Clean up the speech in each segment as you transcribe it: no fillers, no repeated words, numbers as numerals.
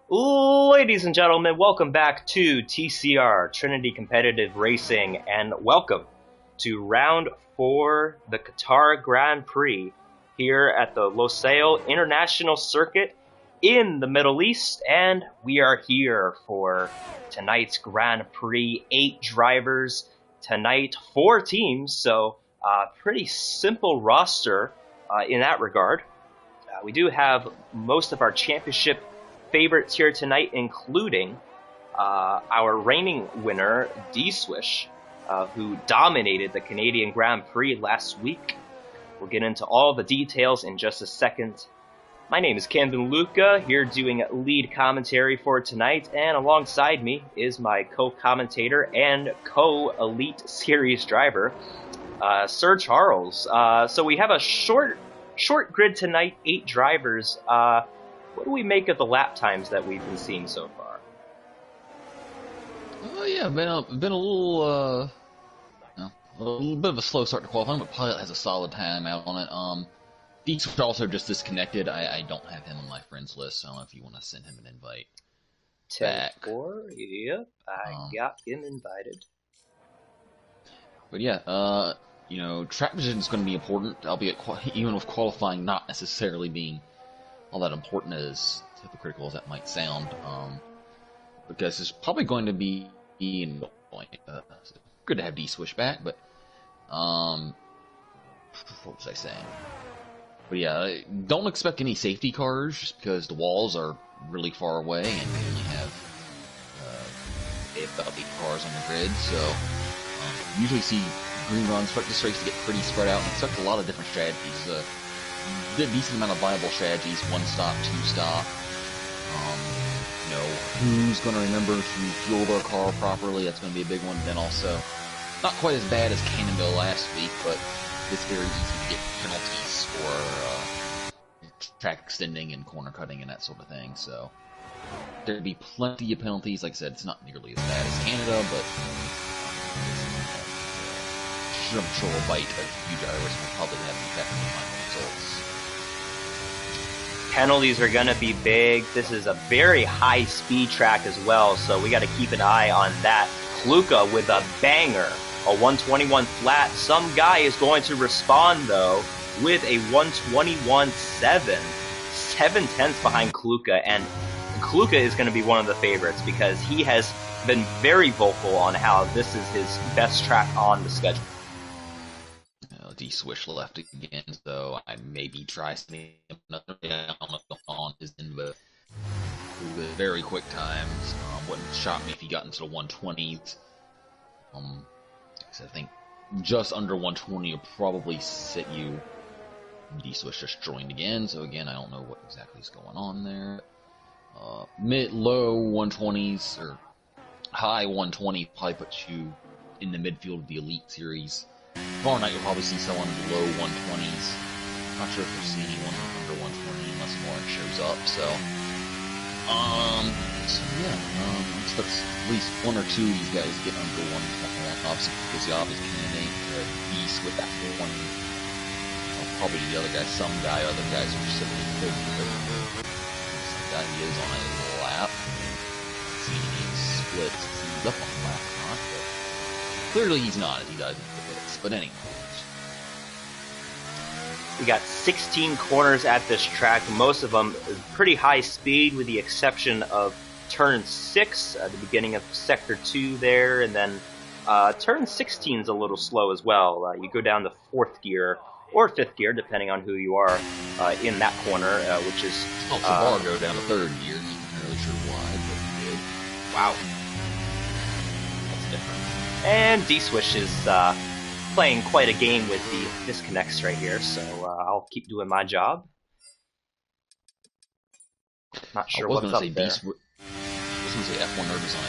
Ladies and gentlemen, welcome back to TCR, Trinity Competitive Racing, and welcome to round 4, the Qatar Grand Prix, here at the Losail International Circuit in the Middle East, and we are here for tonight's Grand Prix. 8 drivers tonight, 4 teams, so pretty simple roster in that regard. We do have most of our championship favorites here tonight, including our reigning winner, D-Swish, who dominated the Canadian Grand Prix last week. We'll get into all the details in just a second. My name is Camden Luca, here doing lead commentary for tonight, and alongside me is my co-commentator and co-Elite Series driver, Sir Charles. So we have a short grid tonight, 8 drivers. What do we make of the lap times that we've been seeing so far? Yeah, been a little bit of a slow start to qualifying, but Pilot has a solid time out on it. Deeks also just disconnected. I don't have him on my friends list, so I don't know if you want to send him an invite. 10-4, yep, I got him invited. But yeah, track position is going to be important, albeit even with qualifying not necessarily being all that important, as hypocritical as that might sound, because it's probably going to be in good to have D-Swish back, but what was I saying? But yeah, don't expect any safety cars just because the walls are really far away and we only have about 8 cars on the grid, so usually see green runs start this race to get pretty spread out and expect a lot of different strategies. A decent amount of viable strategies, 1 stop, 2 stop. Who's going to remember to fuel their car properly? That's going to be a big one. Then also, not quite as bad as Cannonville last week, but it's very easy to get penalties for track extending and corner cutting and that sort of thing. So there'd be plenty of penalties. Like I said, it's not nearly as bad as Canada, but I'm sure a bite of few drivers will probably have an effect on the final results. Penalties are going to be big. This is a very high-speed track as well, so we got to keep an eye on that. Kluka with a banger, a 121 flat. Some guy is going to respond, though, with a 121.7. 7/10 behind Kluka, and Kluka is going to be one of the favorites because he has been very vocal on how this is his best track on the schedule. D-Swish left again, so I maybe try something on his end, but very quick times. Wouldn't shock me if he got into the 120s. I think just under 120 will probably sit you. D-Swish just joined again, so again, I don't know what exactly is going on there. Low 120s, or high 120 probably puts you in the midfield of the Elite Series. Tomorrow night you'll probably see someone in the low 120s. Not sure if we'll see anyone under 120 unless Lauren shows up, so expect at least 1 or 2 of these guys get under 121. Obviously, because the obvious candidate Beast with that 1. Probably the other guy, some guy, other guys are sitting in the guy he is on a lap. See any splits, he's up on the lap or not, but clearly he's not, as he does. But anyway, we got 16 corners at this track, most of them pretty high speed with the exception of turn 6 at the beginning of sector 2 there, and then turn 16 is a little slow as well. You go down to 4th gear or 5th gear depending on who you are in that corner, which is Sabar go down to 3rd gear. Not really sure why, but he did. Wow, that's different. And D-Swish is playing quite a game with the disconnects right here, so I'll keep doing my job. Not sure what's up there. I was going to say F1 Nerd is on a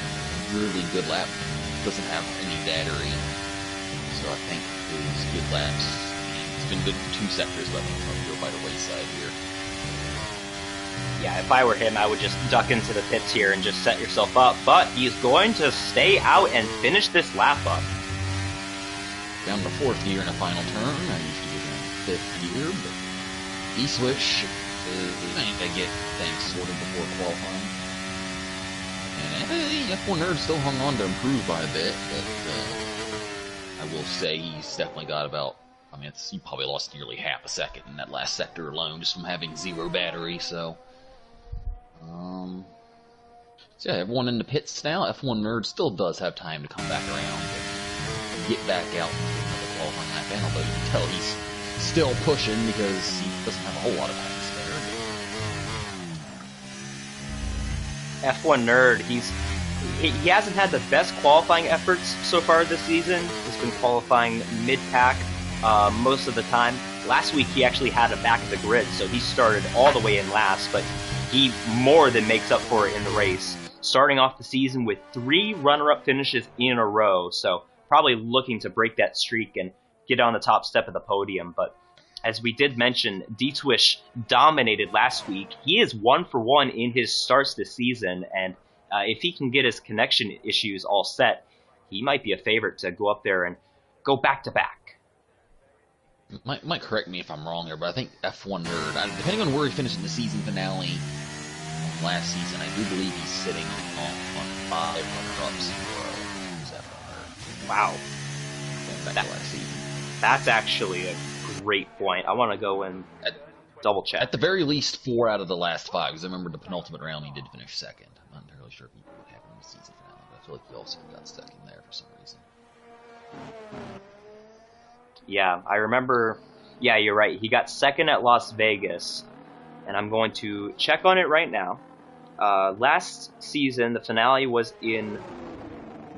really good lap. Doesn't have any battery, so I think his good laps. It's been good for 2 sectors, but I think he'll go by the wayside here. Yeah, if I were him, I would just duck into the pits here and just set yourself up, but he's going to stay out and finish this lap up. Down to 4th gear in a final turn. I usually get down to 5th gear, but D-Switch is I get things sorted before qualifying. And F1 Nerd still hung on to improve by a bit, but I will say he's definitely got about, I mean, he probably lost nearly half a second in that last sector alone just from having 0 battery, so. So yeah, everyone in the pits now. F1 Nerd still does have time to come back around and get back out and get another qualifying lap in, although you can tell he's still pushing because he doesn't have a whole lot of time to spare. F1 Nerd, he hasn't had the best qualifying efforts so far this season. He's been qualifying mid-pack most of the time. Last week he actually had a back of the grid, so he started all the way in last, but he more than makes up for it in the race. Starting off the season with 3 runner-up finishes in a row, so probably looking to break that streak and get on the top step of the podium. But as we did mention, D-Twish dominated last week. He is 1 for 1 in his starts this season, and if he can get his connection issues all set, he might be a favorite to go up there and go back-to-back. Might correct me if I'm wrong here, but I think F1 Nerd, depending on where he finished in the season finale last season, I do believe he's sitting on 5 runner-ups in a row. Wow. Back to last season. That's actually a great point. I want to go and double check. At the very least, 4 out of the last 5, because I remember the penultimate round he did finish second. I'm not entirely sure what happened in the season finale, but I feel like he also got second there for some reason. Yeah, I remember. Yeah, you're right. He got second at Las Vegas, and I'm going to check on it right now. Last season, the finale was in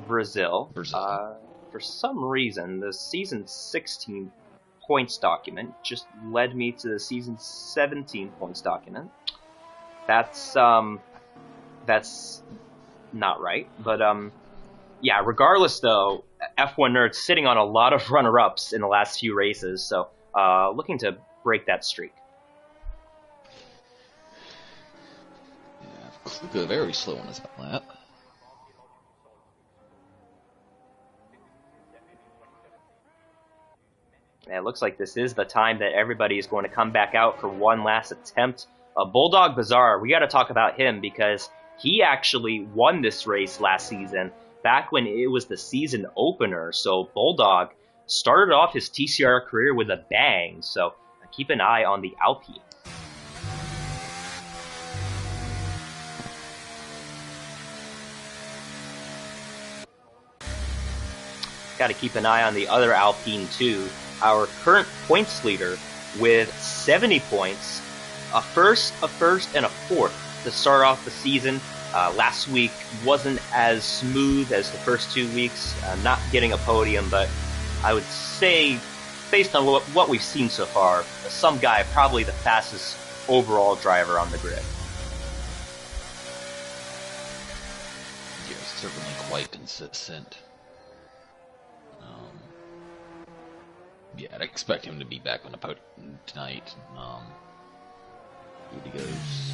Brazil. For some reason, the season 16 points document just led me to the season 17 points document. That's not right, but yeah, regardless though, F1 Nerd's sitting on a lot of runner-ups in the last few races, so looking to break that streak. Yeah, Kluka very slow on his lap. And it looks like this is the time that everybody is going to come back out for one last attempt. Bulldog Bazaar, we got to talk about him because he actually won this race last season, back when it was the season opener. So Bulldog started off his TCR career with a bang, so keep an eye on the Alpine. Got to keep an eye on the other Alpine too. Our current points leader with 70 points, a first, and a fourth to start off the season. Last week wasn't as smooth as the first 2 weeks, not getting a podium, but I would say, based on what we've seen so far, some guy probably the fastest overall driver on the grid. Yes, certainly quite consistent. Yeah, I'd expect him to be back on the podium tonight. Here he goes.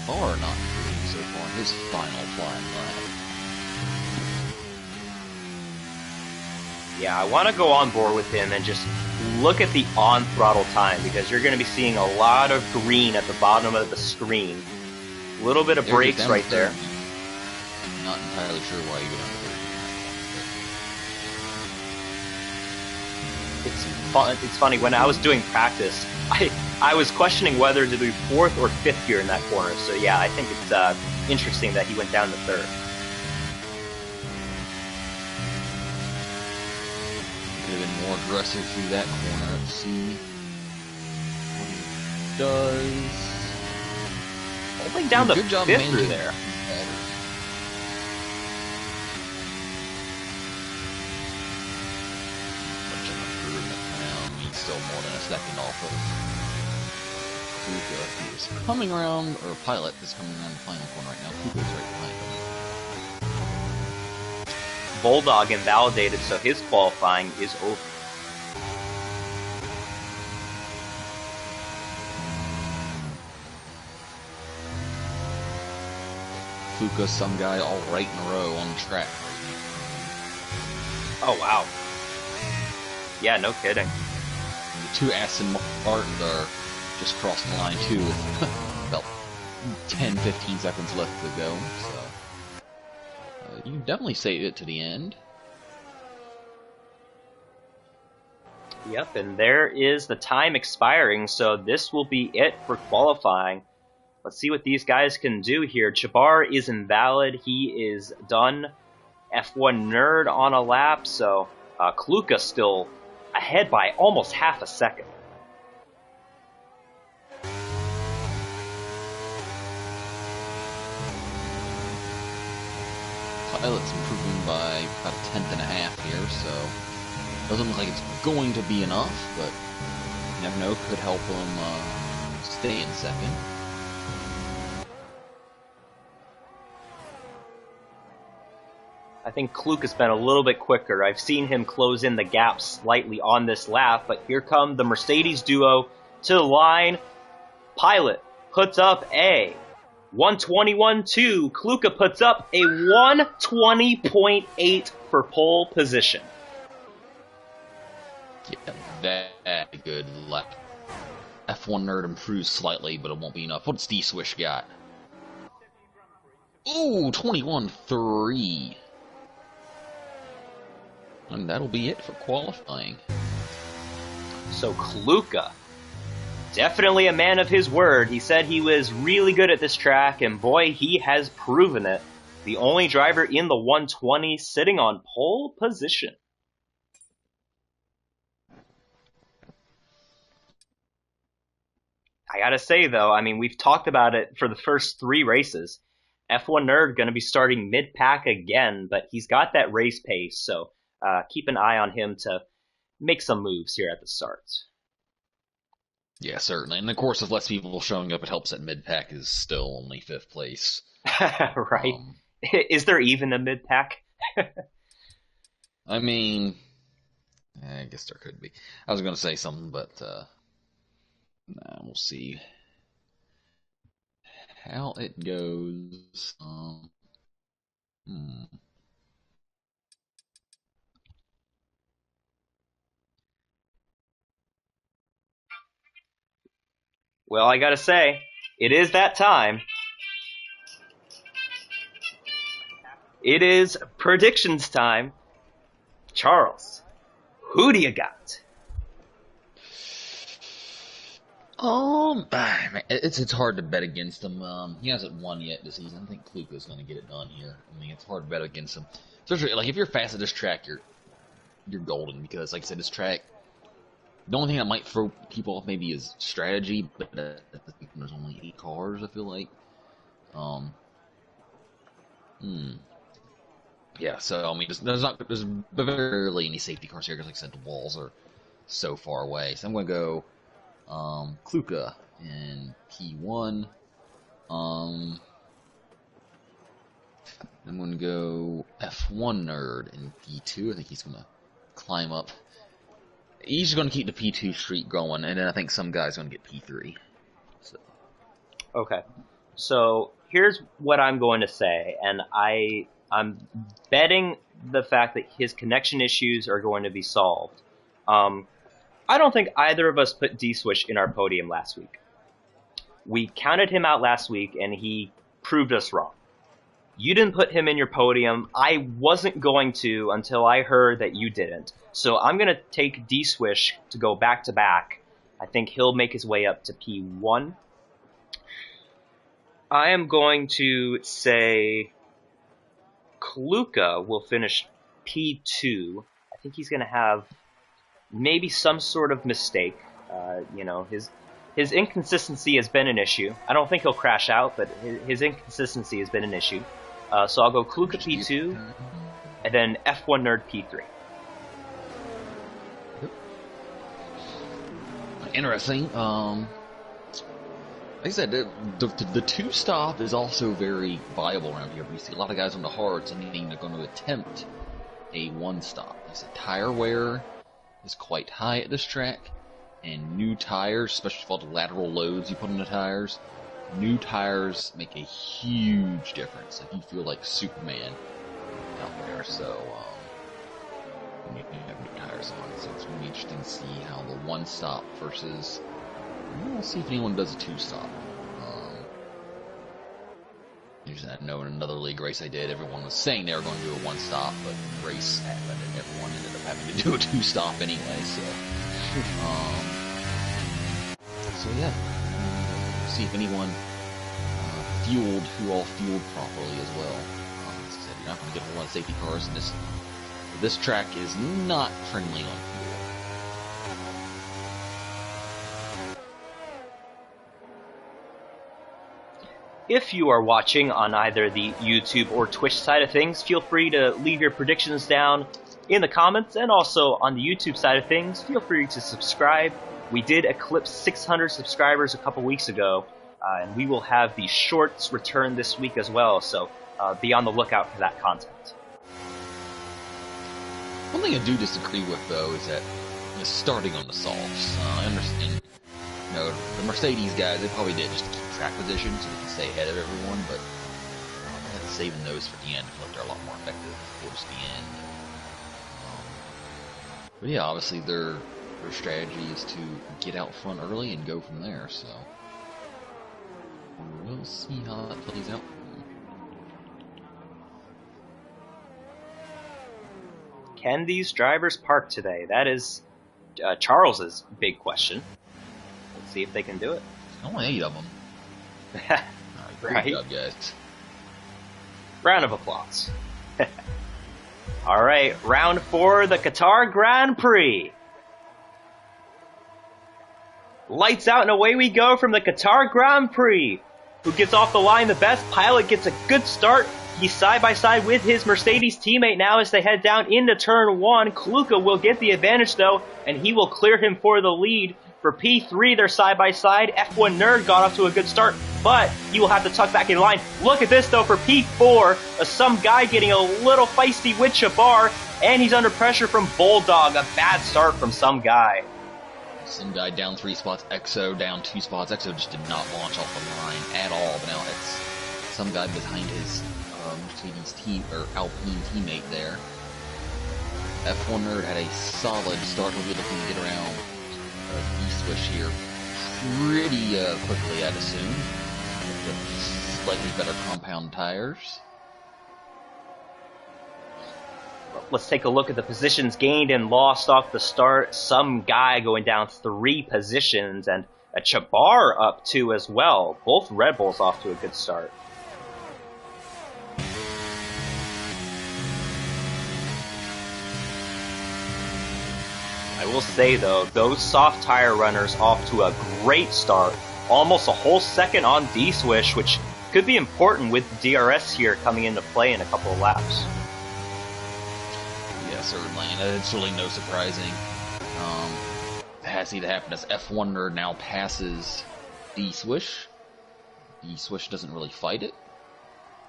Far not improving so far in his final flying lap. Yeah, I want to go on board with him and just look at the on-throttle time, because you're going to be seeing a lot of green at the bottom of the screen. A little bit of brakes right there. I'm not entirely sure why you go down to 30. It's funny, when I was doing practice, I was questioning whether to do 4th or 5th gear in that corner. So yeah, I think it's interesting that he went down to 3rd. Could have been more aggressive through that corner. Let's see what he does. Holding down the 5th through there. Still more than a second off of Kuka, who is coming around, or Pilot is coming around the final corner right now. Kuka's right behind him. Bulldog invalidated, so his qualifying is over. Kuka, some guy all right in a row on the track. Oh wow. Yeah, no kidding. The 2 Aston Martins are just crossing the line too. Well, 10, 15 seconds left to go, so you can definitely save it to the end. Yep, and there is the time expiring, so this will be it for qualifying. Let's see what these guys can do here. Jabbar is invalid. He is done. F1 Nerd on a lap, so Kluka still ahead by almost half a second. Pilot's improving by about a tenth and a half here, so doesn't look like it's going to be enough, but you never know, could help him stay in second. I think Kluke has been a little bit quicker. I've seen him close in the gap slightly on this lap, but here come the Mercedes duo to the line. Pilot puts up a 121.2. Kluka puts up a 120.8 for pole position. Yeah, that good lap. F1 Nerd improves slightly, but it won't be enough. What's D-Swish got? Ooh, 21.3. And that'll be it for qualifying. So Kluka, definitely a man of his word. He said he was really good at this track, and boy, he has proven it. The only driver in the 120 sitting on pole position. I gotta say though, I mean, we've talked about it for the first 3 races. F1 Nerd gonna be starting mid-pack again, but he's got that race pace, so keep an eye on him to make some moves here at the start. Yeah, certainly. And of course, with less people showing up, it helps that mid-pack is still only 5th place. Right. Is there even a mid-pack? I mean, I guess there could be. I was going to say something, but we'll see how it goes. Well, I gotta say, it is that time. It is predictions time. Charles, who do you got? It's hard to bet against him. He hasn't won yet this season. I think Kluka's going to get it done here. I mean, it's hard to bet against him. Especially, like, if you're fast at this track, you're golden, because, like I said, this track, the only thing that might throw people off maybe is strategy, but there's only 8 cars, I feel like. Yeah, so, I mean, there's very rarely any safety cars here, because, like I said, the walls are so far away. So I'm going to go Kluka in P1. I'm going to go F1 Nerd in P2. I think he's going to climb up. He's just going to keep the P2 streak going, and then I think some guy's going to get P3. So. Okay. So here's what I'm going to say, and I'm betting the fact that his connection issues are going to be solved. I don't think either of us put D-Swish in our podium last week. We counted him out last week, and he proved us wrong. You didn't put him in your podium. I wasn't going to until I heard that you didn't. So I'm going to take D-Swish to go back-to-back. I think he'll make his way up to P1. I am going to say Kluka will finish P2. I think he's going to have maybe some sort of mistake. His inconsistency has been an issue. I don't think he'll crash out, but his inconsistency has been an issue. So I'll go Kluka P2, and then F1 Nerd P3. Interesting. Like I said, the 2-stop is also very viable around here. We see a lot of guys on the hards, and they're going to attempt a 1-stop. Like I said, tire wear is quite high at this track, and new tires, especially for all the lateral loads you put on the tires, new tires make a huge difference. Like, you feel like Superman out there. So when you have new tires on, so it's going to be interesting to see how the 1-stop versus. We'll see if anyone does a 2-stop. I know in another league race I did, everyone was saying they were going to do a one-stop, but the race happened and everyone ended up having to do a two-stop anyway, so... so yeah, we'll see if anyone fueled who all fueled properly as well. As I said, you're not going to get a whole lot of safety cars, and this track is not friendly on fuel. If you are watching on either the YouTube or Twitch side of things, feel free to leave your predictions down in the comments, and also on the YouTube side of things, feel free to subscribe. We did eclipse 600 subscribers a couple weeks ago, and we will have the shorts return this week as well, so be on the lookout for that content. One thing I do disagree with, though, is that starting on the softs. I understand, the Mercedes guys, they probably did just to keep track position so they can stay ahead of everyone, but saving those for the end, I feel like they're a lot more effective towards the end. But yeah, obviously their strategy is to get out front early and go from there, so we'll see how that plays out. Can these drivers park today? That is Charles's big question. Let's see if they can do it. Only 8 of them. Right? Good job, guys. Round of applause. Alright, round 4, the Qatar Grand Prix. Lights out and away we go from the Qatar Grand Prix. Who gets off the line the best? Pilot gets a good start. He's side by side with his Mercedes teammate now as they head down into turn 1. Kluka will get the advantage though, and he will clear him for the lead. For P3, they're side by side. F1 Nerd got off to a good start, but he will have to tuck back in line. Look at this though for P4, some guy getting a little feisty with Shabar, and he's under pressure from Bulldog. A bad start from some guy. Some guy down 3 spots, Exo down 2 spots. Exo just did not launch off the line at all, but now it's some guy behind his Mercedes team or Alpine teammate there. F1 Nerd had a solid start. He'll be looking to get around E-Swish here pretty quickly, I'd assume, with slightly better compound tires. Let's take a look at the positions gained and lost off the start. Some guy going down 3 positions, and a Chabar up 2 as well. Both Red Bulls off to a good start. I will say though, those soft tire runners off to a great start. Almost a whole second on D-Swish, which could be important with the DRS here coming into play in a couple of laps. Yeah, certainly, and it's really no surprising. It has to happen as F1 Nerd now passes D-Swish. D-Swish doesn't really fight it.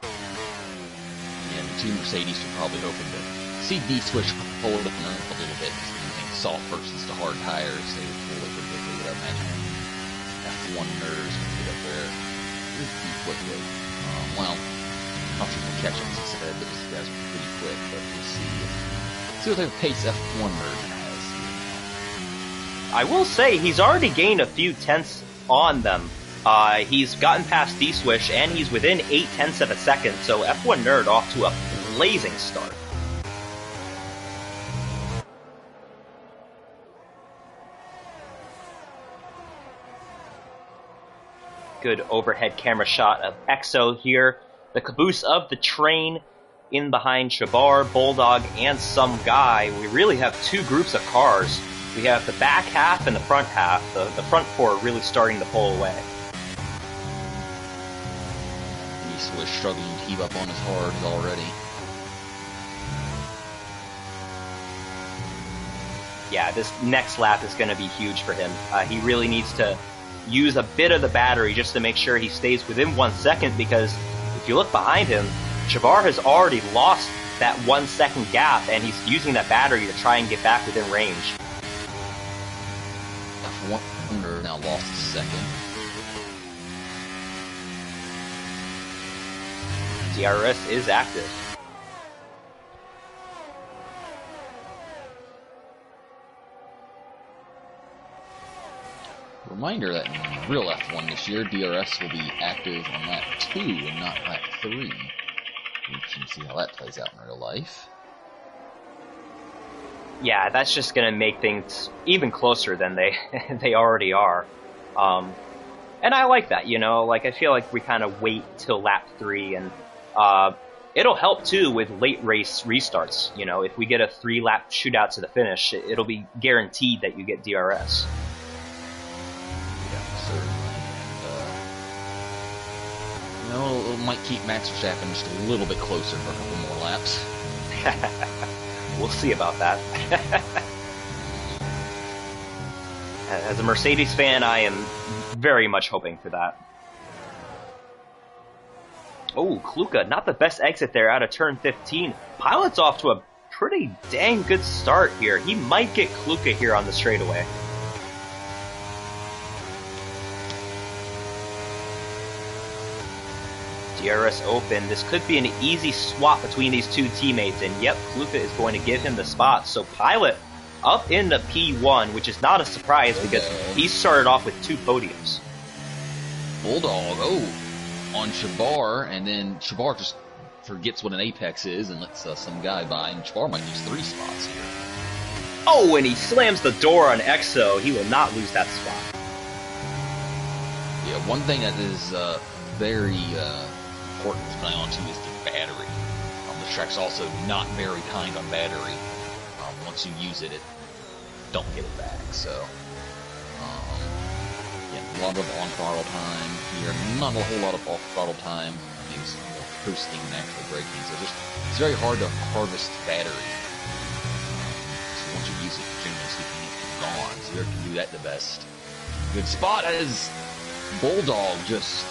And the 2 Mercedes are probably hoping to see D-Swish hold up a little bit. Soft versus the hard tires, they would pull it pretty quickly, but I imagine F1 Nerds can get up there pretty quickly. Well, not sure if we'll catch up, as I said, but these guys are pretty quick, but we'll see what type of pace F1 Nerd has. I will say, he's already gained a few tenths on them. He's gotten past D-Swish, and he's within 8 tenths of a second, so F1 Nerd off to a blazing start. Good overhead camera shot of Exo here. The caboose of the train in behind Shabar, Bulldog, and some guy. We really have 2 groups of cars. We have the back half and the front half. The front 4 really starting to pull away. E-Swish struggling to keep up on his hards already. Yeah, this next lap is going to be huge for him. He really needs to use a bit of the battery just to make sure he stays within 1 second, because if you look behind him, Shabar has already lost that 1 second gap, and he's using that battery to try and get back within range. F1 now lost a second. DRS is active. Reminder that in real F1 this year, DRS will be active on lap 2 and not lap 3. We can see how that plays out in real life. Yeah, that's just going to make things even closer than they they already are. And I like that, you know, like I feel like we kind of wait till lap 3, and it'll help too with late race restarts. You know, if we get a 3-lap shootout to the finish, it'll be guaranteed that you get DRS. Yeah, certainly. And, you know, it might keep Max Verstappen just a little bit closer for a couple more laps. We'll see about that. As a Mercedes fan, I am very much hoping for that. Oh, Kluka, not the best exit there out of turn 15. Pilot's off to a pretty dang good start here. He might get Kluka here on the straightaway. DRS open. This could be an easy swap between these two teammates, and yep, Kluka is going to give him the spot. So Pilot up into P1, which is not a surprise because he started off with 2 podiums. Bulldog, on Shabar, and then Shabar just forgets what an apex is and lets some guy by, and Shabar might lose 3 spots here. Oh, and he slams the door on Exo. He will not lose that spot. Yeah, one thing that is very important to play on too is the battery. The track's also not very kind on battery. Once you use it, don't get it back. So, yeah, a lot of on-throttle time here, not a whole lot of off-throttle time. Maybe some more coasting and actual braking. So it's very hard to harvest battery. So once you use it, generally speaking, it's gone. So you can do that the best. Good spot as Bulldog just.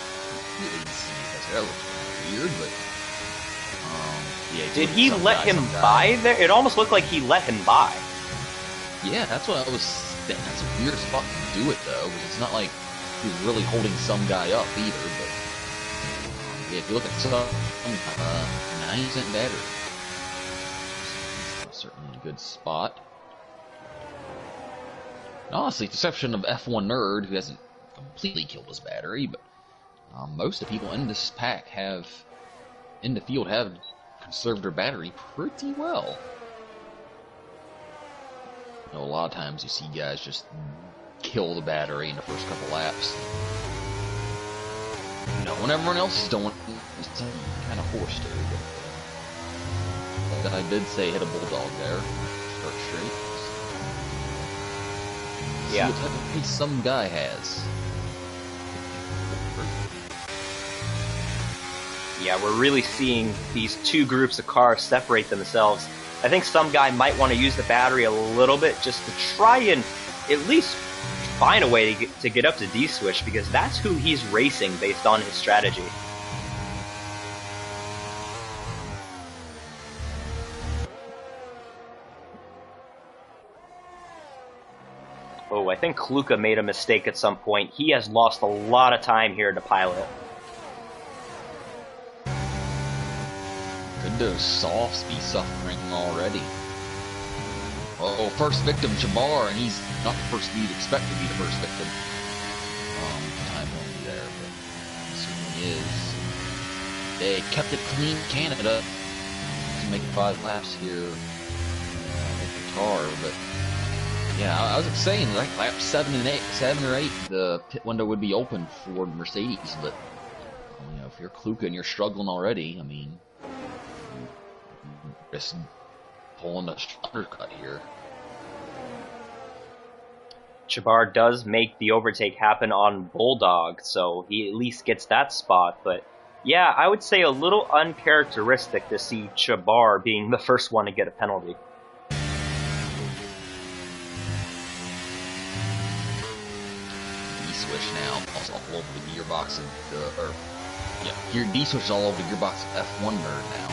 That looks weird, but. Yeah, did he let him by there? It almost looked like he let him by. Yeah, that's what I was thinking. That's a weird spot to do it, though, because it's not like he was really holding some guy up either, but yeah, if you look at some 9% battery, it's certainly a good spot. And honestly, with the exception of F1 Nerd, who hasn't completely killed his battery, but most of the people in this pack in the field have conserved their battery pretty well. You know, a lot of times you see guys just kill the battery in the first couple laps. You know, when everyone else is doing it, it's kind of forced to. But I did say hit a Bulldog there. Start straight. Yeah. See what type of pace some guy has. Yeah, we're really seeing these 2 groups of cars separate themselves. I think some guy might want to use the battery a little bit just to try and at least find a way to get up to D-Switch, because that's who he's racing based on his strategy. Oh, I think Kluka made a mistake at some point. He has lost a lot of time here to Pilot. Could those softs be suffering already? Oh, first victim, Shabar, and he's not the first you'd expect to be the first victim. Time won't be there, but he certainly is. They kept it clean, Canada, to make 5 laps here in Qatar, but yeah, I was saying, like lap 7 or 8, the pit window would be open for Mercedes, but you know, if you're Kluka and you're struggling already, I mean, just pulling a undercut here. Shabar does make the overtake happen on Bulldog, so he at least gets that spot. But yeah, I would say a little uncharacteristic to see Shabar being the first one to get a penalty. D-switch now, also all over the gearbox of D-switch all over the gearbox of F1 Nerd now.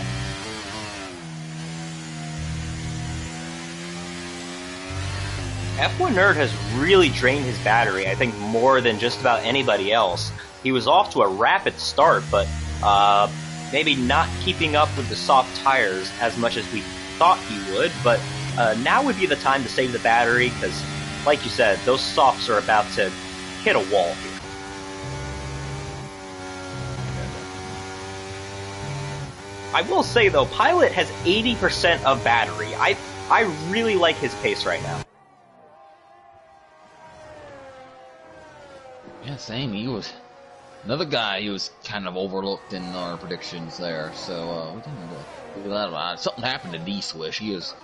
F1 Nerd has really drained his battery, I think, more than just about anybody else. He was off to a rapid start, but maybe not keeping up with the soft tires as much as we thought he would. But now would be the time to save the battery, because, like you said, those softs are about to hit a wall here. I will say though, Pilot has 80% of battery. I really like his pace right now. Yeah, same. He was another guy who was kind of overlooked in our predictions there. So we didn't look at that about it. Something happened to D-Swish. He was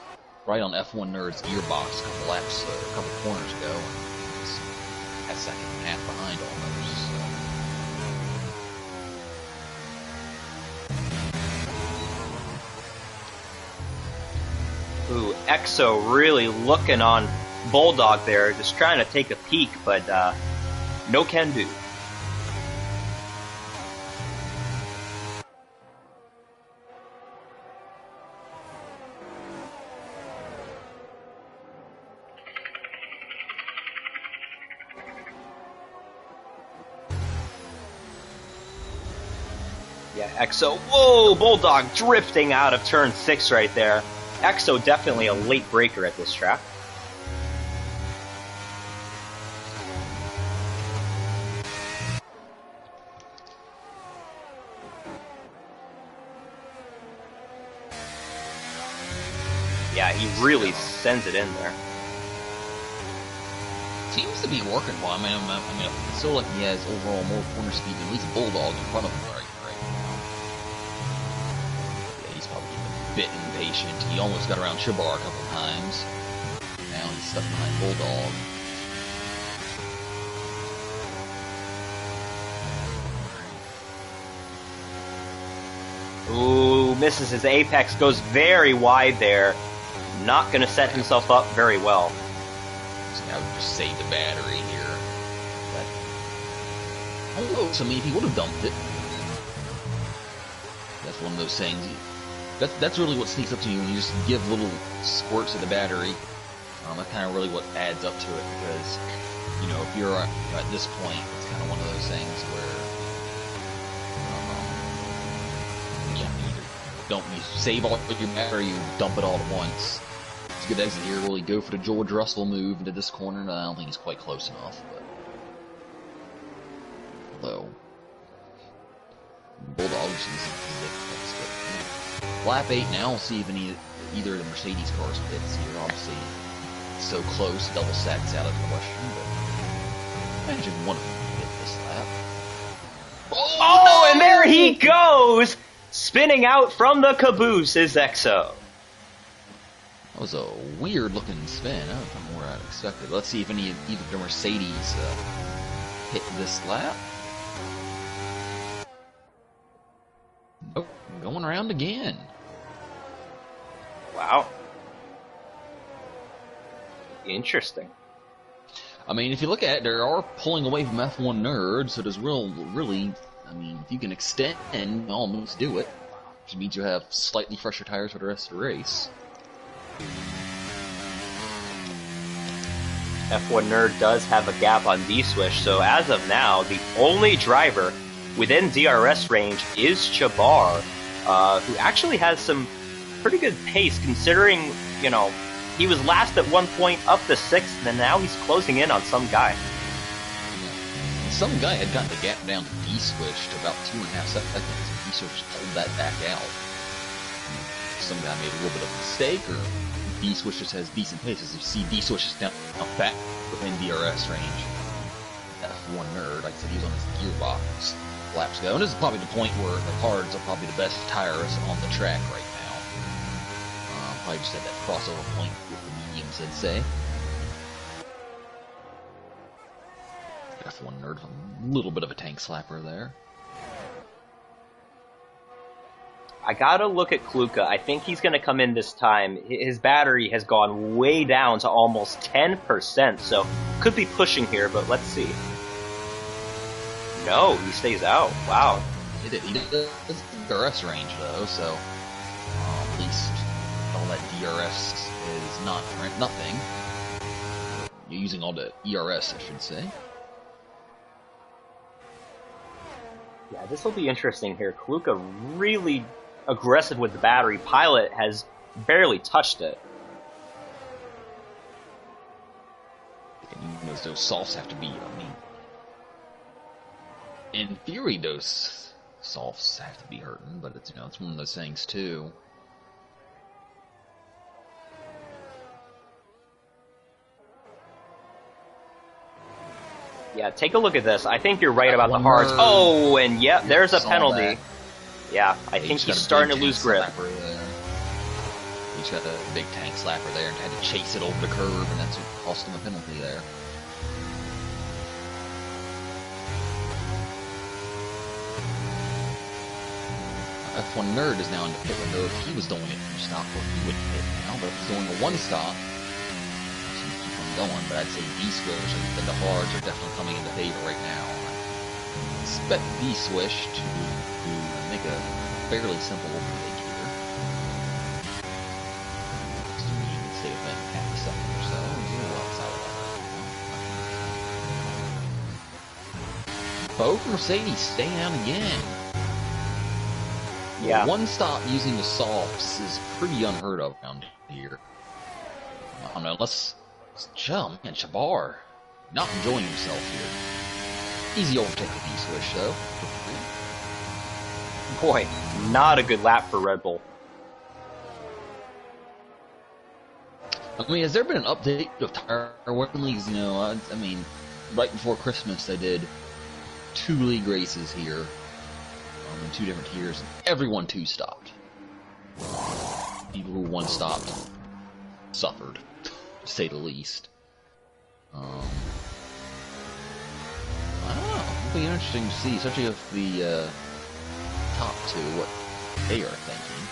right on F1 Nerd's gearbox a couple laps, a couple corners ago. And a second and a half behind almost. Ooh, Exo really looking on Bulldog there, just trying to take a peek, but no can do. Yeah, Exo, whoa, Bulldog drifting out of turn 6 right there. Exo definitely a late breaker at this track. Yeah, he really sends it in there. Seems to be working well. I mean, I feel like he has overall more corner speed than at least Bulldog in front of him right now. Yeah, he's probably getting a bit impatient. He almost got around Chibar a couple times. Now he's stuck behind Bulldog. Ooh, misses his apex, goes very wide there. Not going to set himself up very well. So now we just save the battery here. But almost, I mean, if he would have dumped it, that's one of those things. That's really what sneaks up to you when you just give little squirts of the battery. That's kind of really what adds up to it, because you know, if you're at this point, it's kind of one of those things where you save all your battery, you dump it all at once. It's a good exit here. Will he go for the George Russell move into this corner? No, I don't think he's quite close enough. But although Bulldog just needs to lap 8 now. We'll see if either of the Mercedes cars fits here. Obviously, so close, double sacks out of the question. But imagine one of them can hit this lap. Oh, no! And there he goes! Spinning out from the caboose is Exo. That was a weird looking spin. I don't know where I'd expected. Let's see if either of the Mercedes hit this lap. Nope, going around again. Wow. Interesting. I mean, if you look at it, they are pulling away from F1 Nerd, so there's really, I mean, if you can extend, almost do it. Which means you have slightly fresher tires for the rest of the race. F1 Nerd does have a gap on D-Swish, so as of now, the only driver within DRS range is Chabar, who actually has some pretty good pace considering, you know, he was last at one point up to 6th, and now he's closing in on some guy. Yeah. Some guy had gotten the gap down to D-Swish to about 2.5 seconds, and D-Swish pulled that back out. Some guy made a little bit of a mistake, or D-Swish just has decent pace. As you see, D-Swish is now back within DRS range. F1 Nerd, like I said, he was on his gearbox laps ago, and this is probably the point where the hards are probably the best tires on the track right now. Probably just at that crossover point with the mediums, I'd say. F1 Nerd, a little bit of a tank slapper there. I gotta look at Kluka. I think he's gonna come in this time. His battery has gone way down to almost 10%, so could be pushing here, but let's see. No, he stays out. Wow. He does DRS range though, so at least all that DRS is not nothing. You're using all the ERS, I should say. Yeah, this will be interesting here. Kluka really aggressive with the battery. Pilot has barely touched it. And even those softs have to be, I mean, in theory, those softs have to be hurting, but it's, you know, it's one of those things too. Yeah, take a look at this. I think you're right about the hards. Oh, and yep, there's a penalty. Yeah, I think he's starting to lose grip. He's got a big tank slapper there and had to chase it over the curve, and that's what cost him a penalty there. F1 Nerd is now in the pit window. If he was doing it from stop, he wouldn't pit now, but if he's doing a one stop, so keep on going. But I'd say D-Swish and the hards are definitely coming into favor right now. I expect D-Swish to make a fairly simple overtake here. Assuming he can stay within half a second or so. He's a little outside of that. Both Mercedes staying out again. Yeah. One stop using the softs is pretty unheard of around here. I don't know, unless man, Jabbar not enjoying himself here. Easy overtake with D-Swish though. Boy, not a good lap for Red Bull. I mean, has there been an update of tire weapon leagues? You know, I mean, right before Christmas they did 2 league races here. In 2 different tiers, and everyone 2-stopped. People who 1-stopped suffered, to say the least. I don't know. It'll be interesting to see, especially if the top 2, what they are thinking.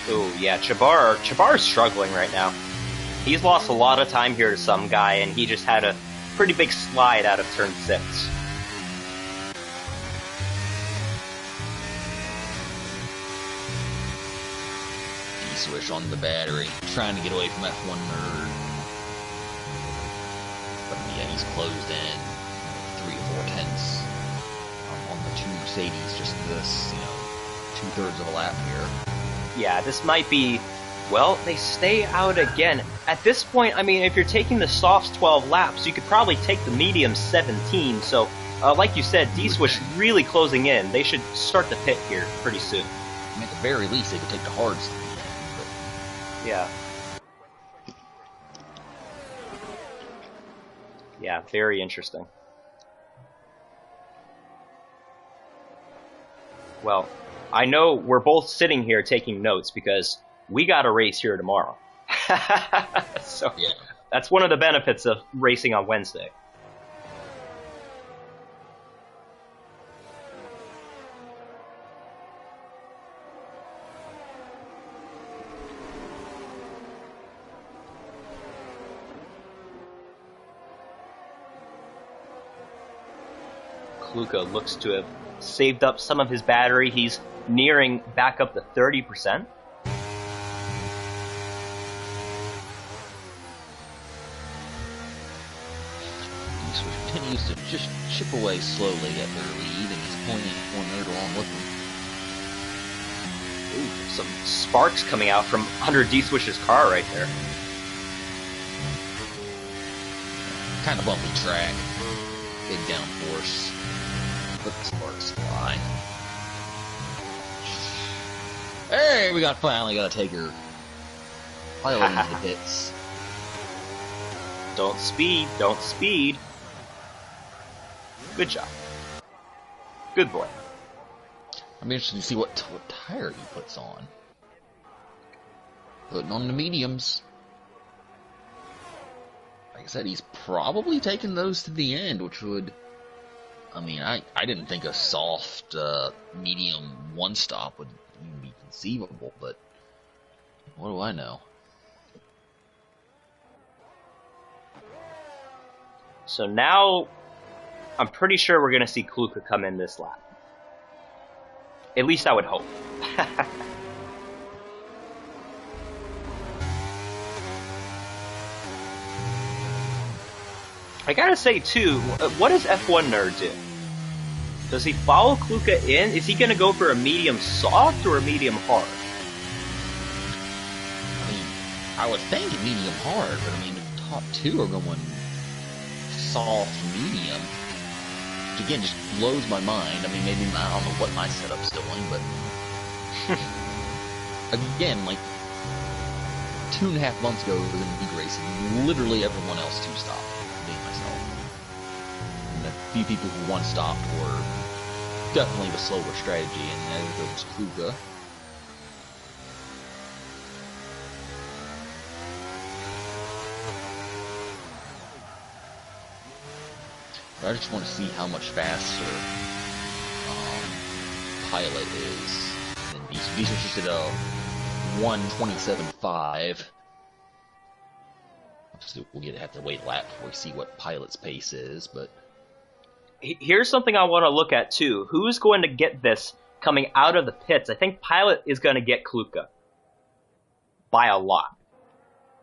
Oh yeah, Jabbar's struggling right now. He's lost a lot of time here to some guy, and he just had a pretty big slide out of turn 6. Swish on the battery, trying to get away from F1 Nerd. But yeah, he's closed in 3 or 4 tenths on the 2 Mercedes, just this, you know, 2/3 of a lap here. Yeah, this might be, well, they stay out again. At this point, I mean, if you're taking the softs 12 laps, you could probably take the mediums 17, so like you said, D-Swish really closing in. They should start the pit here pretty soon. I mean, at the very least, they could take the hards. Yeah. Yeah, very interesting. Well, I know we're both sitting here taking notes because we got a race here tomorrow. So yeah, that's one of the benefits of racing on Wednesday. Luca looks to have saved up some of his battery. He's nearing back up to 30%. He continues to just chip away slowly at their lead, and he's pointing one Nerd along with him. Ooh, some sparks coming out from under D-Swish's car right there. Kind of bumpy track. Big downforce. Let the sparks fly. Hey, we finally got a taker. Piloting into the pits. Don't speed, don't speed. Good job. Good boy. I'm interested to see what tire he puts on. Putting on the mediums. Like I said, he's probably taking those to the end, which would... I mean, I didn't think a soft, medium one-stop would even be conceivable, but what do I know? So now, I'm pretty sure we're going to see Kluka come in this lap. At least I would hope. I gotta say, too, what does F1 Nerd do? Does he follow Kluka in? Is he gonna go for a medium soft or a medium hard? I mean, I would think a medium hard, but I mean, the top 2 are going soft medium, which again just blows my mind. I mean, maybe I don't know what my setup's doing, but again, like 2.5 months ago in league racing, literally everyone else two-stopped, including myself. And the few people who one-stopped were definitely the slower strategy, and there goes Kluge. But I just want to see how much faster Pilot is than Diesel. Diesel's just at a 1:27.5. Obviously, we'll have to wait a lap before we see what Pilot's pace is, but here's something I want to look at too. Who's going to get this coming out of the pits? I think Pilot is going to get Kluge by a lot.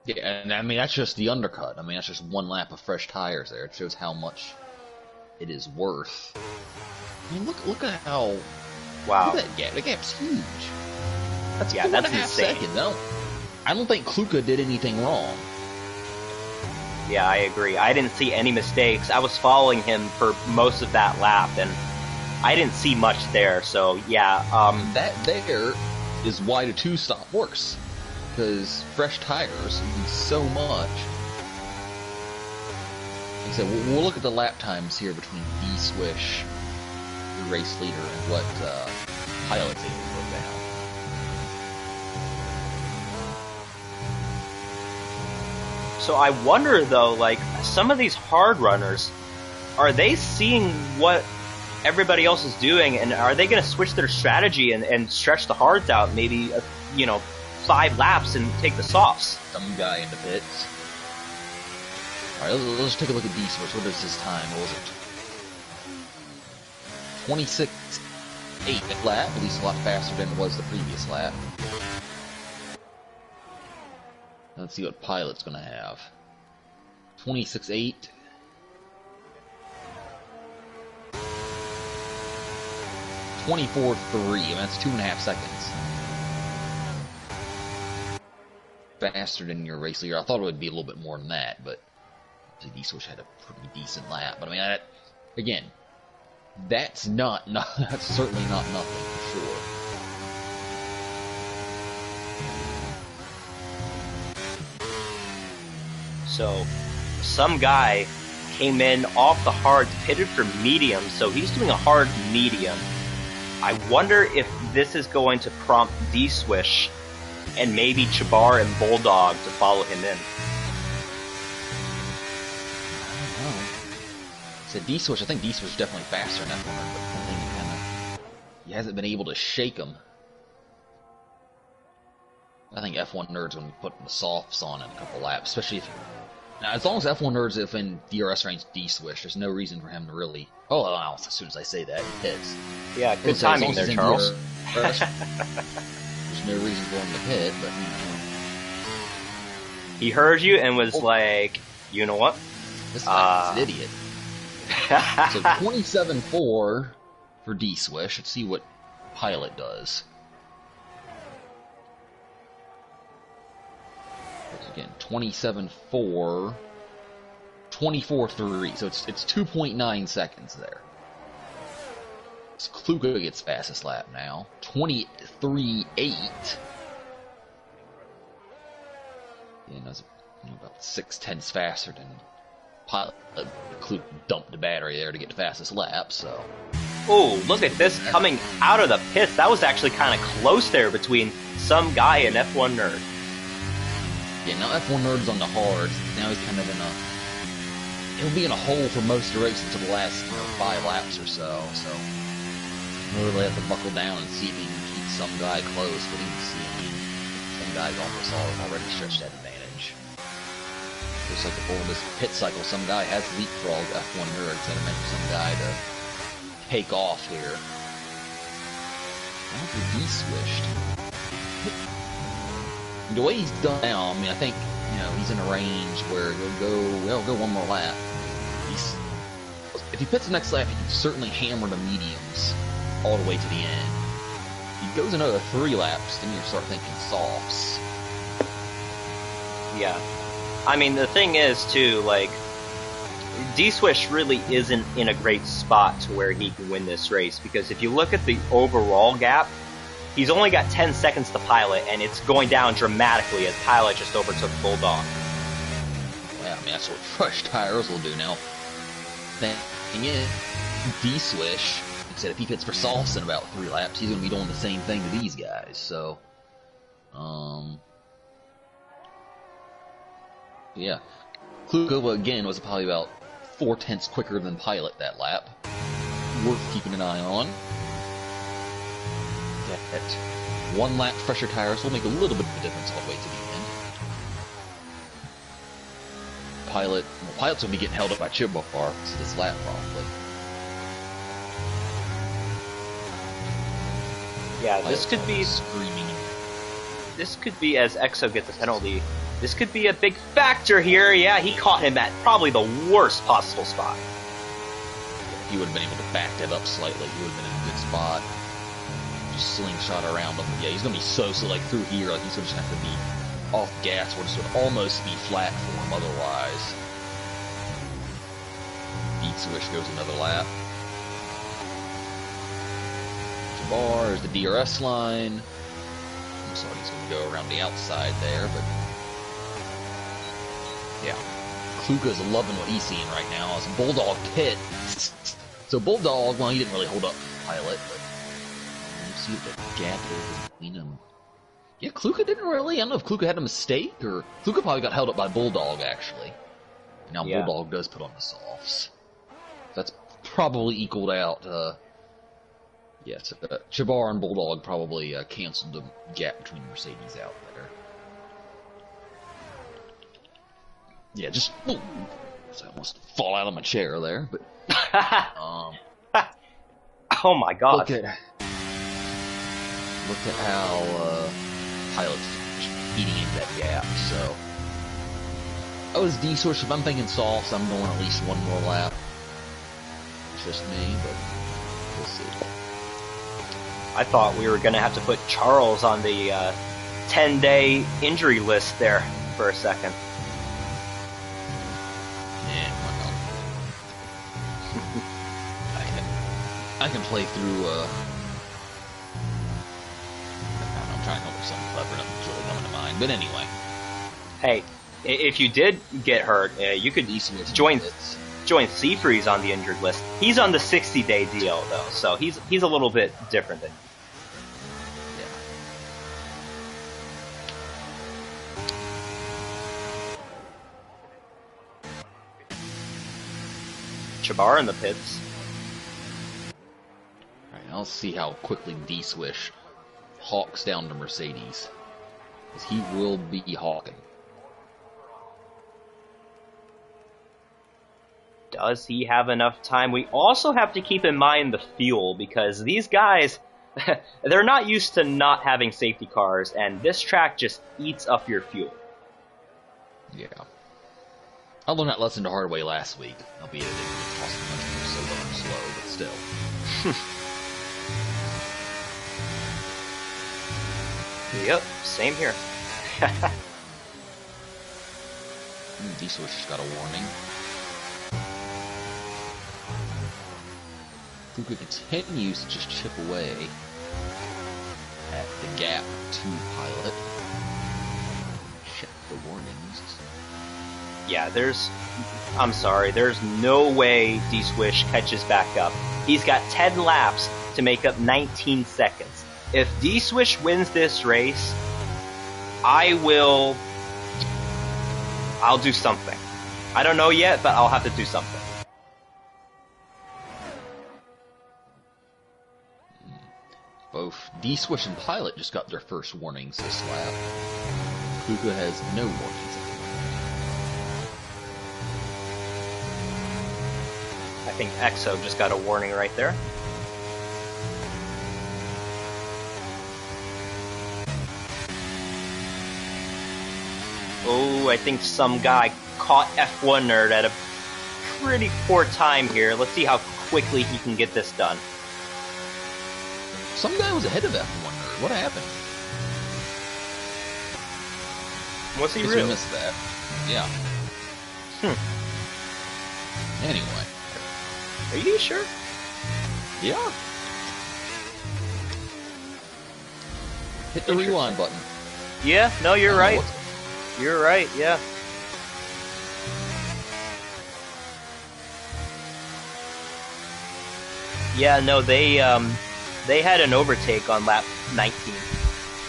Yeah, and I mean, that's just the undercut. I mean, that's just one lap of fresh tires there. It shows how much it is worth. I mean, look at how... Wow. Look at that gap. That gap's huge. That's that's insane. Seconds. I don't think Kluge did anything wrong. Yeah, I agree. I didn't see any mistakes. I was following him for most of that lap, and I didn't see much there. So, yeah. That there is why the two-stop works. Because fresh tires do so much. Like I said, we'll look at the lap times here between D-Swish, the race leader, and what Pilot's able to put down. So I wonder, though, like, some of these hard runners, are they seeing what everybody else is doing, and are they going to switch their strategy and stretch the hards out, maybe, 5 laps and take the softs? Some guy in the pits. Alright, let's take a look at D-Switch. What is his time? What was it? 26.8 lap, at least a lot faster than it was the previous lap. Let's see what Pilot's gonna have. 26.8. .24.3. I mean, that's 2.5 seconds faster than your race leader. I thought it would be a little bit more than that, but D-Switch had a pretty decent lap. But I mean, again, that's that's certainly not nothing for sure. So, some guy came in off the hards, pitted for medium, so he's doing a hard medium. I wonder if this is going to prompt D-Swish and maybe Chabar and Bulldog to follow him in. I don't know. So D-Swish, I think D-Swish is definitely faster than F1, but I think he hasn't been able to shake him. I think F1 Nerd's going to be putting the softs on in a couple laps, especially if... Now, as long as F1 Nerd's if in DRS range D-Swish, there's no reason for him to really... Oh, well, as soon as I say that, he hits. Yeah, good timing there, Charles. There's no reason for him to pit, but, He heard you and was like, you know what? This guy's an idiot. So 27.4 for D-Swish. Let's see what Pilot does. Again, 27.4, 24.3, so it's 2.9 seconds there. So Kluge gets fastest lap now, 23.8. Yeah, that's about 6/10 faster than Pilot. Kluge dumped the battery there to get the fastest lap, so. Oh, look at this coming out of the pits. That was actually kind of close there between some guy and F1 Nerd. Yeah, now F1 Nerd's on the hard. Now he's kind of he'll be in a hole for most of the race until the last 5 laps or so. So he'll really have to buckle down and see if he can keep some guy close. But you can see, I mean, some guys almost already stretched that advantage. Just like before this pit cycle, some guy has leapfrogged F1 Nerd, so that meant some guy to take off here. Now for D-Swished. The way he's done now, I mean, I think, he's in a range where he'll go one more lap. If he pits the next lap, he can certainly hammer the mediums all the way to the end. If he goes another 3 laps, then you start thinking softs. Yeah. I mean, the thing is, too, like, D-Swish really isn't in a great spot to where he can win this race, because if you look at the overall gap, he's only got 10 seconds to Pilot, and it's going down dramatically as Pilot just overtook Bulldog. Yeah, I mean, that's what fresh tires will do now. Thing is, D-Swish, except if he pits for softs in about 3 laps, he's going to be doing the same thing to these guys, so... yeah. Kluka, again, was probably about 4/10 quicker than Pilot that lap. Worth keeping an eye on. That 1 lap fresher tires will make a little bit of a difference all the way to the end. Pilot's going to be getting held up by Chibar this lap, probably. Yeah, this could be screaming. This could be, as Exo gets a penalty, this could be a big factor here. Yeah, he caught him at probably the worst possible spot. He would have been able to back that up slightly. He would have been in a good spot. Just slingshot around him. Yeah, he's going to be so like through here, like he's going to just have to be off gas, or this would almost be flat for him otherwise. D-Swish goes another lap. Bar is the DRS line. I'm sorry, he's going to go around the outside there, but yeah. Kluka's loving what he's seeing right now as Bulldog pit. So Bulldog, well, he didn't really hold up Pilot, but let's see what the gap is between them. Yeah, Kluka didn't really. I don't know if Kluka had a mistake, or Kluka probably got held up by Bulldog, actually. Now yeah. Bulldog does put on the softs. That's probably equaled out. Yes, Chibar and Bulldog probably canceled the gap between Mercedes out there. Yeah, just so I almost fall out of my chair there, but oh my god! Look at how Pilot's eating into that gap. So, as D-Swish, if I'm thinking softs, I'm going at least 1 more lap. It's just me, but we'll see. I thought we were going to have to put Charles on the 10-day injury list there for a second. Yeah, well, I can play through. I'm trying to come up with something clever. Nothing's really coming to mind. But anyway. Hey, if you did get hurt, you could join Seafreeze on the injured list. He's on the 60-day deal though, so he's a little bit different than you. Chibar in the pits. Alright, I'll see how quickly D-Swish hawks down to Mercedes. Because he will be hawking. Does he have enough time? We also have to keep in mind the fuel, because these guys, they're not used to not having safety cars, and this track just eats up your fuel. Yeah. I learned that lesson the hard way last week, albeit it didn't cost me much more so darn slow, but still. Yep, same here. D-Swish just got a warning. Kluka continues to just chip away at the gap to Pilot. Check the warnings. Yeah, I'm sorry, there's no way D-Swish catches back up. He's got 10 laps to make up 19 seconds. If D-Swish wins this race, I'll do something. I don't know yet, but I'll have to do something. Both D-Swish and Pilot just got their first warnings this lap. Kluka has no warnings. I think Exo just got a warning right there. Oh, I think some guy caught F1 Nerd at a pretty poor time here. Let's see how quickly he can get this done. Some guy was ahead of F1 Nerd. What happened? Was he really? Missed that. Yeah. Anyway. Are you sure? Yeah. Hit the rewind button. Yeah, no, you're right. You're right, yeah. Yeah, no, they had an overtake on lap 19.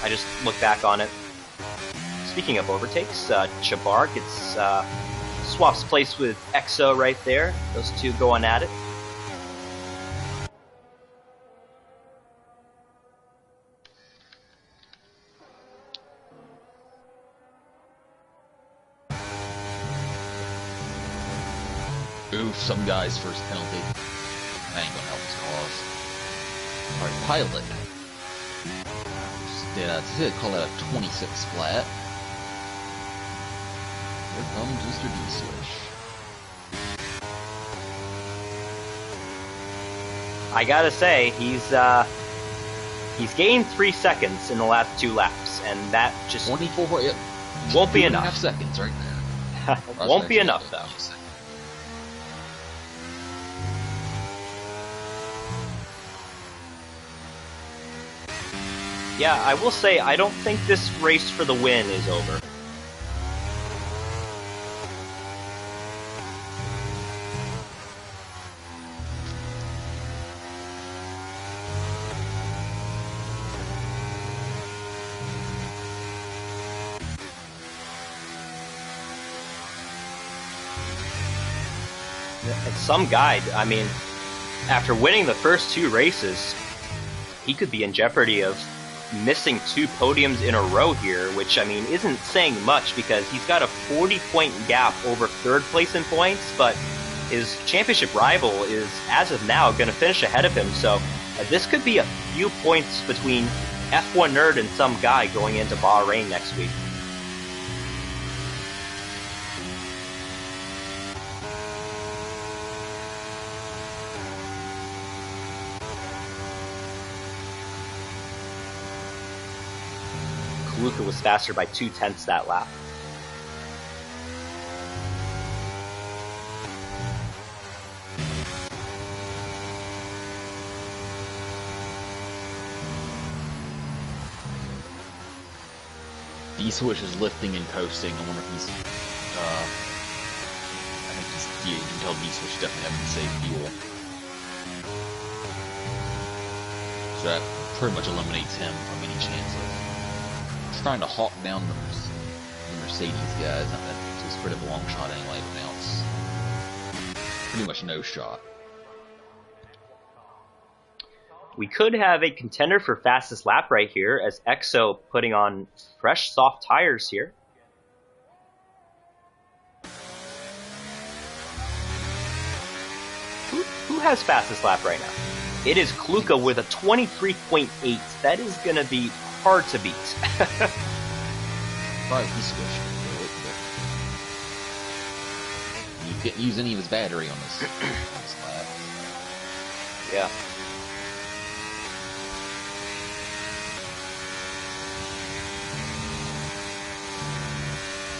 I just looked back on it. Speaking of overtakes, Chabar gets swaps place with EXO right there. Those two going at it. Oof, some guy's first penalty. That ain't gonna help his cause. Alright, pilot. Just call that a 26 flat. Here comes Mr. D-Swish. I gotta say, he's gained 3 seconds in the last 2 laps, and that just 24, yeah. won't be enough. 2.5 seconds right there. Won't be enough, though. Yeah, I will say, I don't think this race for the win is over. Some guy, I mean, after winning the first 2 races, he could be in jeopardy of missing 2 podiums in a row here, which, I mean, isn't saying much because he's got a 40-point gap over 3rd place in points, but his championship rival is, as of now, going to finish ahead of him, so this could be a few points between F1 Nerd and some guy going into Bahrain next week. Luca was faster by 0.2 that lap. D-Swish is lifting and coasting. I wonder if he's, I think he's, you can tell D-Swish definitely having to save fuel. So that pretty much eliminates him from any chance of trying to hawk down the Mercedes guys. That was pretty a long shot anyway, but now it's pretty much no shot. We could have a contender for fastest lap right here, as EXO putting on fresh soft tires here. Who has fastest lap right now? It is Kluka with a 23.8. That is going to be hard to beat. Probably he didn't use any of his battery on this lap. Yeah.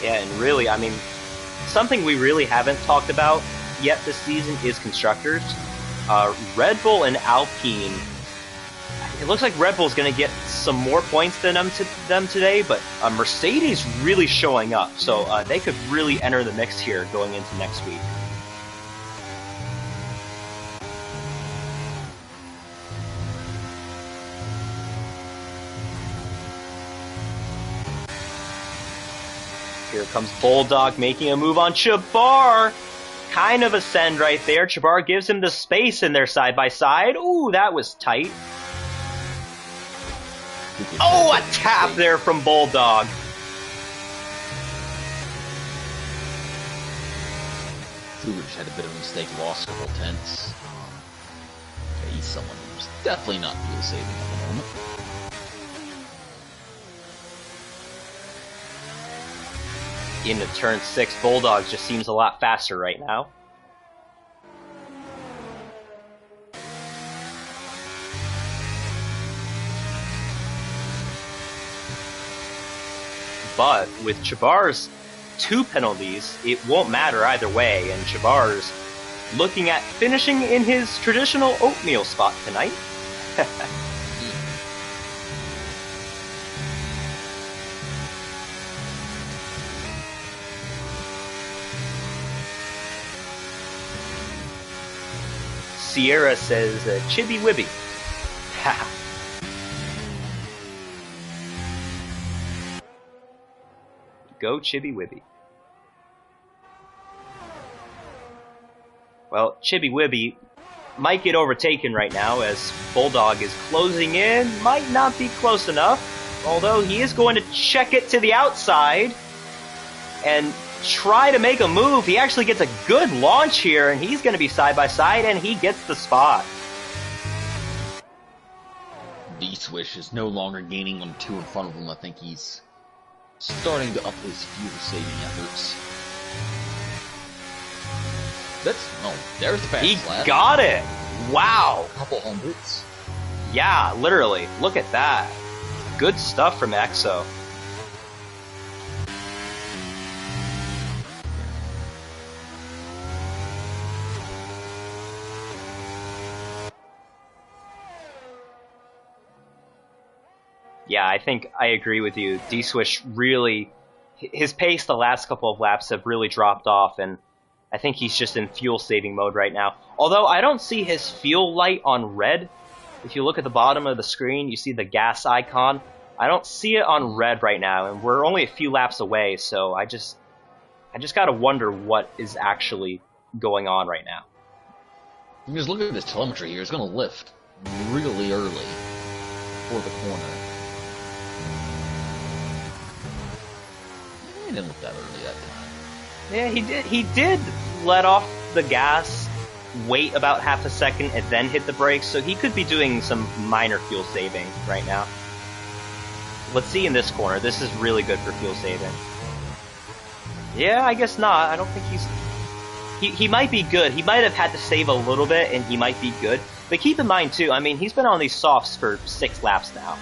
Yeah, and really, I mean, something we really haven't talked about yet this season is constructors. Red Bull and Alpine, it looks like Red Bull's going to get some more points than them today, but Mercedes really showing up, so they could really enter the mix here going into next week. Here comes Bulldog making a move on Chabar. Kind of a send right there. Chabar gives him the space in their side-by-side. Ooh, that was tight. Oh, a tap there from Bulldog. Fugish had a bit of a mistake, lost a couple tenths. Okay, he's someone who's definitely not fuel saving at the moment. Into turn 6, Bulldog just seems a lot faster right now. But with Chabar's 2 penalties, it won't matter either way, and Chabar's looking at finishing in his traditional oatmeal spot tonight. Sierra says, Chibby Wibby. Go Chibby Wibby. Well, Chibby Wibby might get overtaken right now as Bulldog is closing in. Might not be close enough, although he is going to check it to the outside and try to make a move. He actually gets a good launch here, and he's going to be side by side, and he gets the spot. D-Swish is no longer gaining on 2 in front of him. I think he's starting to up his fuel-saving efforts. There's the fastest lap. He got it! Wow! Couple hundreds. Yeah, literally. Look at that. Good stuff from EXO. Yeah, I think I agree with you. D-Swish really, his pace the last couple of laps have really dropped off, and I think he's just in fuel-saving mode right now. Although I don't see his fuel light on red. If you look at the bottom of the screen, you see the gas icon. I don't see it on red right now, and we're only a few laps away, so I just gotta wonder what is actually going on right now. You just look at this telemetry here. It's gonna lift really early for the corner. He didn't look that early that time. Yeah, he did. He did let off the gas, wait about half a second, and then hit the brakes. So he could be doing some minor fuel saving right now. Let's see in this corner. This is really good for fuel saving. Yeah, I guess not. I don't think he might be good. He might have had to save a little bit, and he might be good. But keep in mind too. I mean, he's been on these softs for 6 laps now.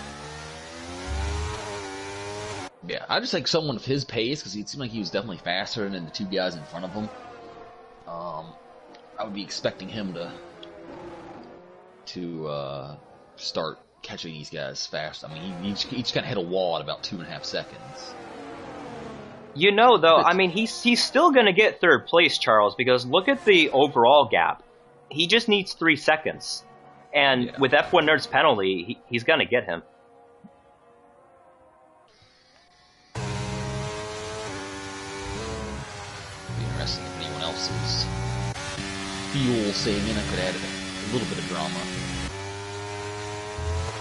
Yeah, I just like someone of his pace, because it seemed like he was definitely faster than the 2 guys in front of him. I would be expecting him to start catching these guys fast. I mean, he each kind of hit a wall at about 2.5 seconds. You know, though, I mean, he's still going to get 3rd place, Charles, because look at the overall gap. He just needs 3 seconds. And with F1 Nerd's penalty, he's going to get him. Interesting if anyone else is fuel saving. I could add a little bit of drama.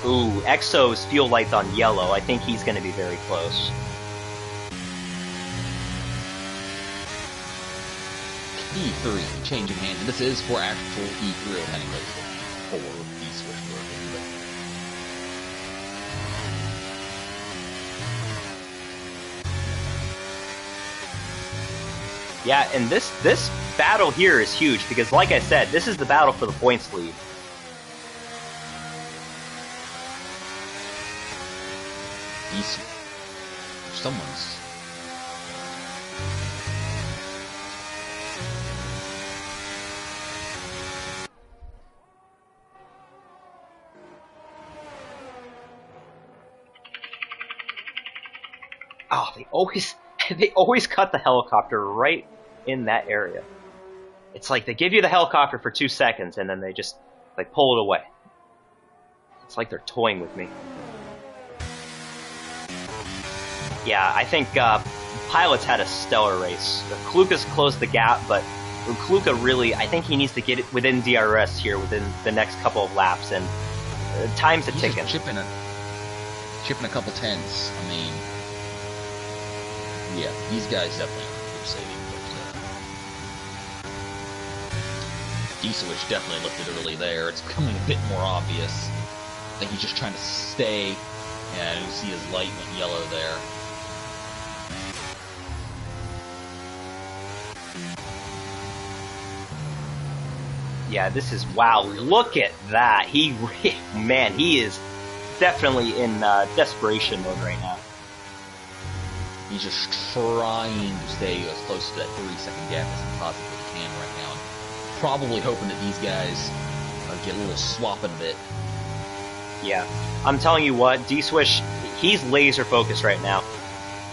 Ooh, EXO's fuel light's on yellow. I think he's going to be very close. E3 changing hands, and this is for actual E3 anyways, for D-Swish working. Yeah, and this battle here is huge because, like I said, this is the battle for the points lead. Someone's. Oh, they always cut the helicopter right in that area. It's like they give you the helicopter for 2 seconds and then they just pull it away. It's like they're toying with me. Yeah, I think Pilots had a stellar race. Kluka's closed the gap, but Kluka really, I think he needs to get it within DRS here within the next couple of laps, and time's a ticking. Chipping a couple tenths. I mean, yeah, these guys definitely are saving. D-Swish definitely lifted early there. It's becoming a bit more obvious. I think he's just trying to stay. Yeah, you see his light went yellow there. Yeah, this is, wow, look at that. Man, he is definitely in desperation mode right now. He's just trying to stay as close to that 3-second gap as he possibly can right now. probably hoping that these guys get a little swapping a bit. Yeah, I'm telling you what, D-Swish, he's laser focused right now.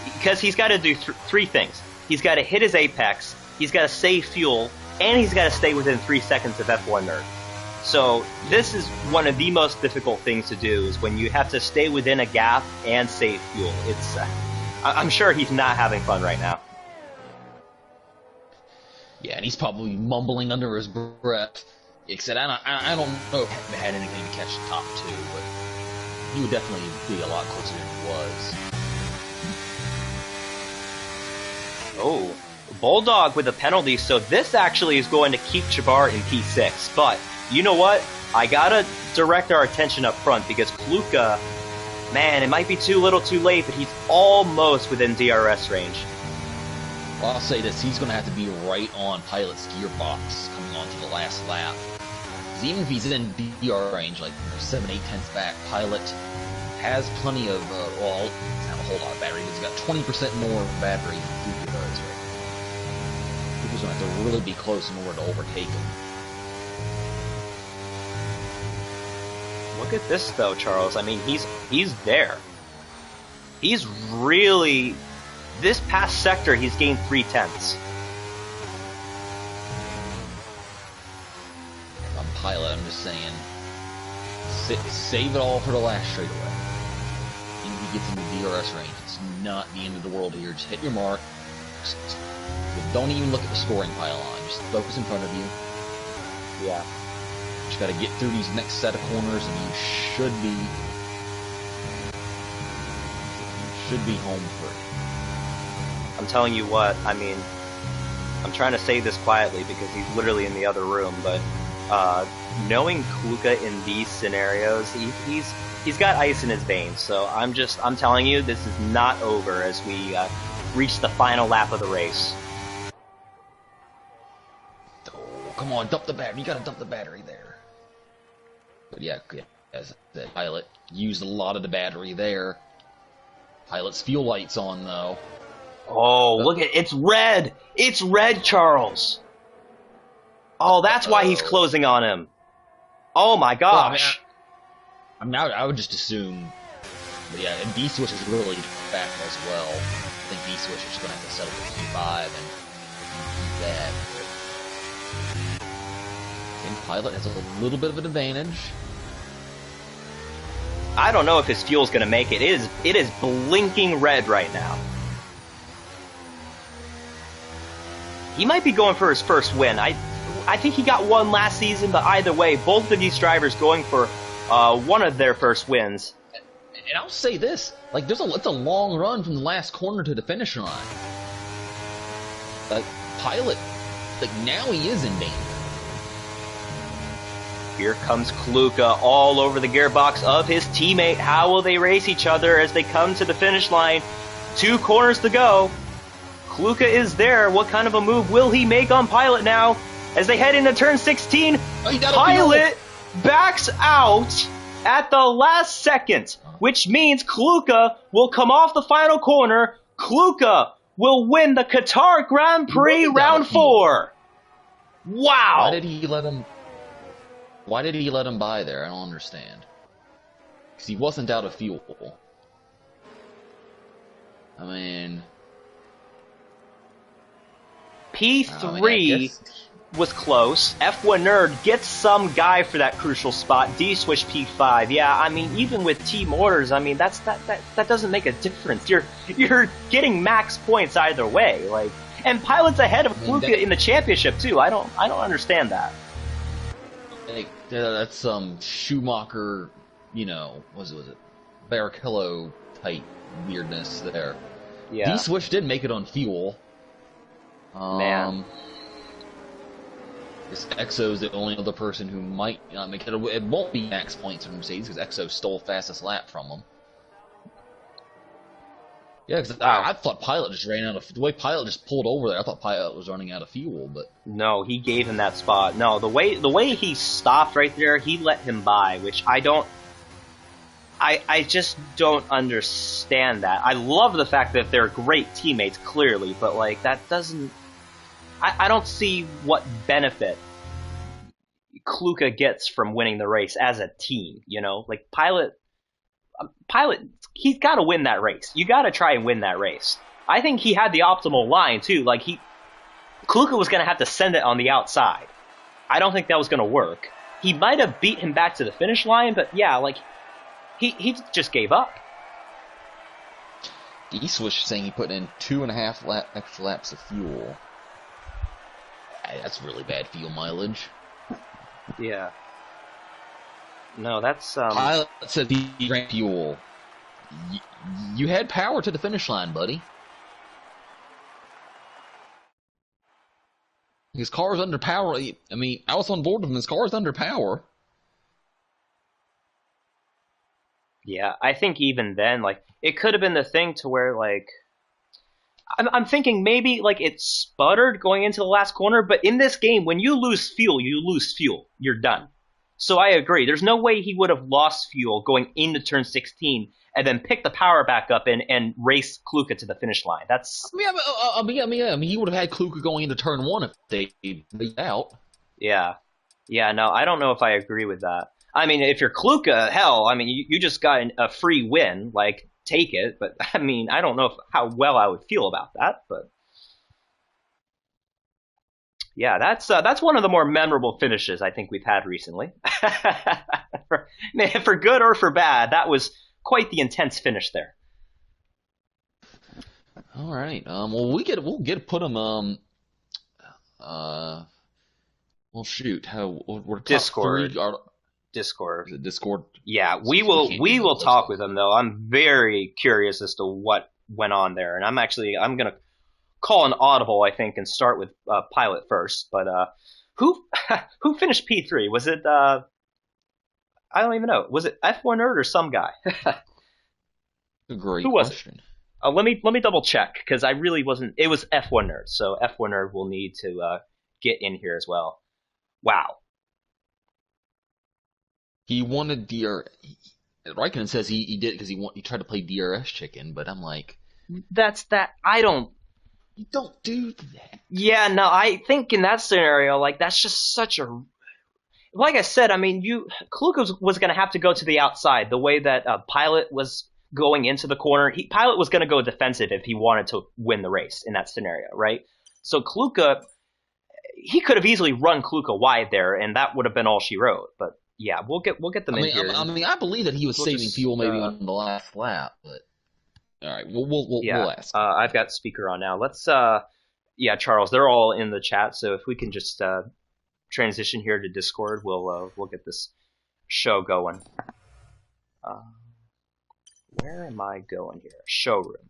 Because he's got to do three things. He's got to hit his apex, he's got to save fuel, and he's got to stay within 3 seconds of F1 Nerd. So this is one of the most difficult things to do, is when you have to stay within a gap and save fuel. It's, I'm sure he's not having fun right now. Yeah, and he's probably mumbling under his breath. Except I don't know if he had anything to catch the top two, but he would definitely be a lot closer than he was. Oh, Bulldog with a penalty, so this actually is going to keep Jabbar in P6. But you know what? I gotta direct our attention up front, because Kluka, man, it might be too little too late, but he's almost within DRS range. Well, I'll say this, he's going to have to be right on Pilot's gearbox coming on to the last lap. Because even if he's in DR range, like 7, 8 tenths back, Pilot has plenty of, well, he doesn't have a whole lot of battery, but he's got 20% more battery than Kluka does right now. Kluka's going to have to really be close in order to overtake him. Look at this, though, Charles. I mean, he's there. He's really... This past sector, he's gained 3 tenths. I'm Pilot, I'm just saying, save it all for the last straightaway. Even if he gets into DRS range, it's not the end of the world here. Just hit your mark. Don't even look at the scoring pylon. Just focus in front of you. Yeah. Just got to get through these next set of corners, and you should be home free. I'm telling you what, I mean, I'm trying to say this quietly because he's literally in the other room, but knowing Kluka in these scenarios, he's got ice in his veins. So I'm telling you, this is not over as we reach the final lap of the race. Oh, come on, dump the battery. You gotta dump the battery there. But yeah, as the Pilot used a lot of the battery there. Pilot's fuel light's on though. Oh, look at it's red! It's red, Charles! Oh, that's why he's closing on him. Oh my gosh. Well, I would just assume, but yeah, and D-Switch is really back as well. I think D-Switch is going to have to settle for P5 and keep that. And Pilot has a little bit of an advantage. I don't know if his fuel's going to make it. It is blinking red right now. He might be going for his first win. I think he got one last season, but either way, both of these drivers going for one of their first wins. And I'll say this, like, it's a long run from the last corner to the finish line. Like, Pilot, like, now he is in danger. Here comes Kluka all over the gearbox of his teammate. How will they race each other as they come to the finish line? 2 corners to go. Kluka is there. What kind of a move will he make on Pilot now? As they head into turn 16, Pilot backs out at the last second, which means Kluka will come off the final corner. Kluka will win the Qatar Grand Prix round 4. Wow! Why did he let him by there? I don't understand. Because he wasn't out of fuel. I mean... P3 was close. F1 Nerd gets some guy for that crucial spot. D-Switch P5. Yeah, I mean, even with team orders, I mean, that doesn't make a difference. You're getting max points either way. Like, and Pilot's ahead of Kluka in the championship too. I don't understand that. Like, that's some Schumacher, you know, was it Barrichello type weirdness there. Yeah. D-Switch did make it on fuel. Man. This Exo's the only other person who might not make it. It won't be max points from Mercedes because Exo stole fastest lap from him. Yeah, because I thought Pilot just ran out of... The way Pilot just pulled over there, I thought Pilot was running out of fuel, but... No, he gave him that spot. No, the way he stopped right there, he let him by, which I don't... I just don't understand that. I love the fact that they're great teammates, clearly, but, like, that doesn't... I don't see what benefit Kluka gets from winning the race as a team. You know, like Pilot, he's got to win that race. You got to try and win that race. I think he had the optimal line too. Like Kluka was going to have to send it on the outside. I don't think that was going to work. He might have beat him back to the finish line, but yeah, like he just gave up. D-Swish saying he put in 2.5 extra laps of fuel. That's really bad fuel mileage. Yeah. No, that's Pilot said he ran fuel. You had power to the finish line, buddy. His car's under power. I mean, I was on board with him. His car's under power. Yeah, I think even then, like, it could have been the thing to where, like, I'm thinking maybe, like, it sputtered going into the last corner, but in this game, when you lose fuel, you lose fuel. You're done. So I agree. There's no way he would have lost fuel going into turn 16 and then pick the power back up and race Kluka to the finish line. That's. I mean, he would have had Kluka going into turn 1 if they beat out. Yeah. Yeah, no, I don't know if I agree with that. I mean, if you're Kluka, hell, I mean, you just got a free win. Like, take it. But, I mean, I don't know how well I would feel about that. But, yeah, that's one of the more memorable finishes I think we've had recently. For good or for bad, that was quite the intense finish there. All right. Well, we'll get to put him. Well, shoot. We're Discord. Top 3, Discord. Is it Discord? Yeah, we will talk with him though. I'm very curious as to what went on there, and I'm gonna call an audible, I think, and start with Pilot first. But who finished P3? Was it I don't even know. Was it F1 Nerd or some guy? A great who was question. It? Let me double check because I really wasn't. It was F1 Nerd, so F1 Nerd will need to get in here as well. Wow. He wanted DR. Raikkonen says he did because he tried to play DRS chicken, but I'm like, that's that. I don't. You don't do that. Yeah, no, I think in that scenario, like that's just such a. Like I said, I mean, Kluka was going to have to go to the outside the way that Pilot was going into the corner. Pilot was going to go defensive if he wanted to win the race in that scenario, right? So Kluka, he could have easily run Kluka wide there, and that would have been all she wrote. But yeah, we'll get them in here. I believe that he was saving fuel maybe on the last lap, but all right, we'll ask. I've got speaker on now. Let's yeah, Charles, they're all in the chat, so if we can just transition here to Discord, we'll get this show going. Where am I going here? Showroom.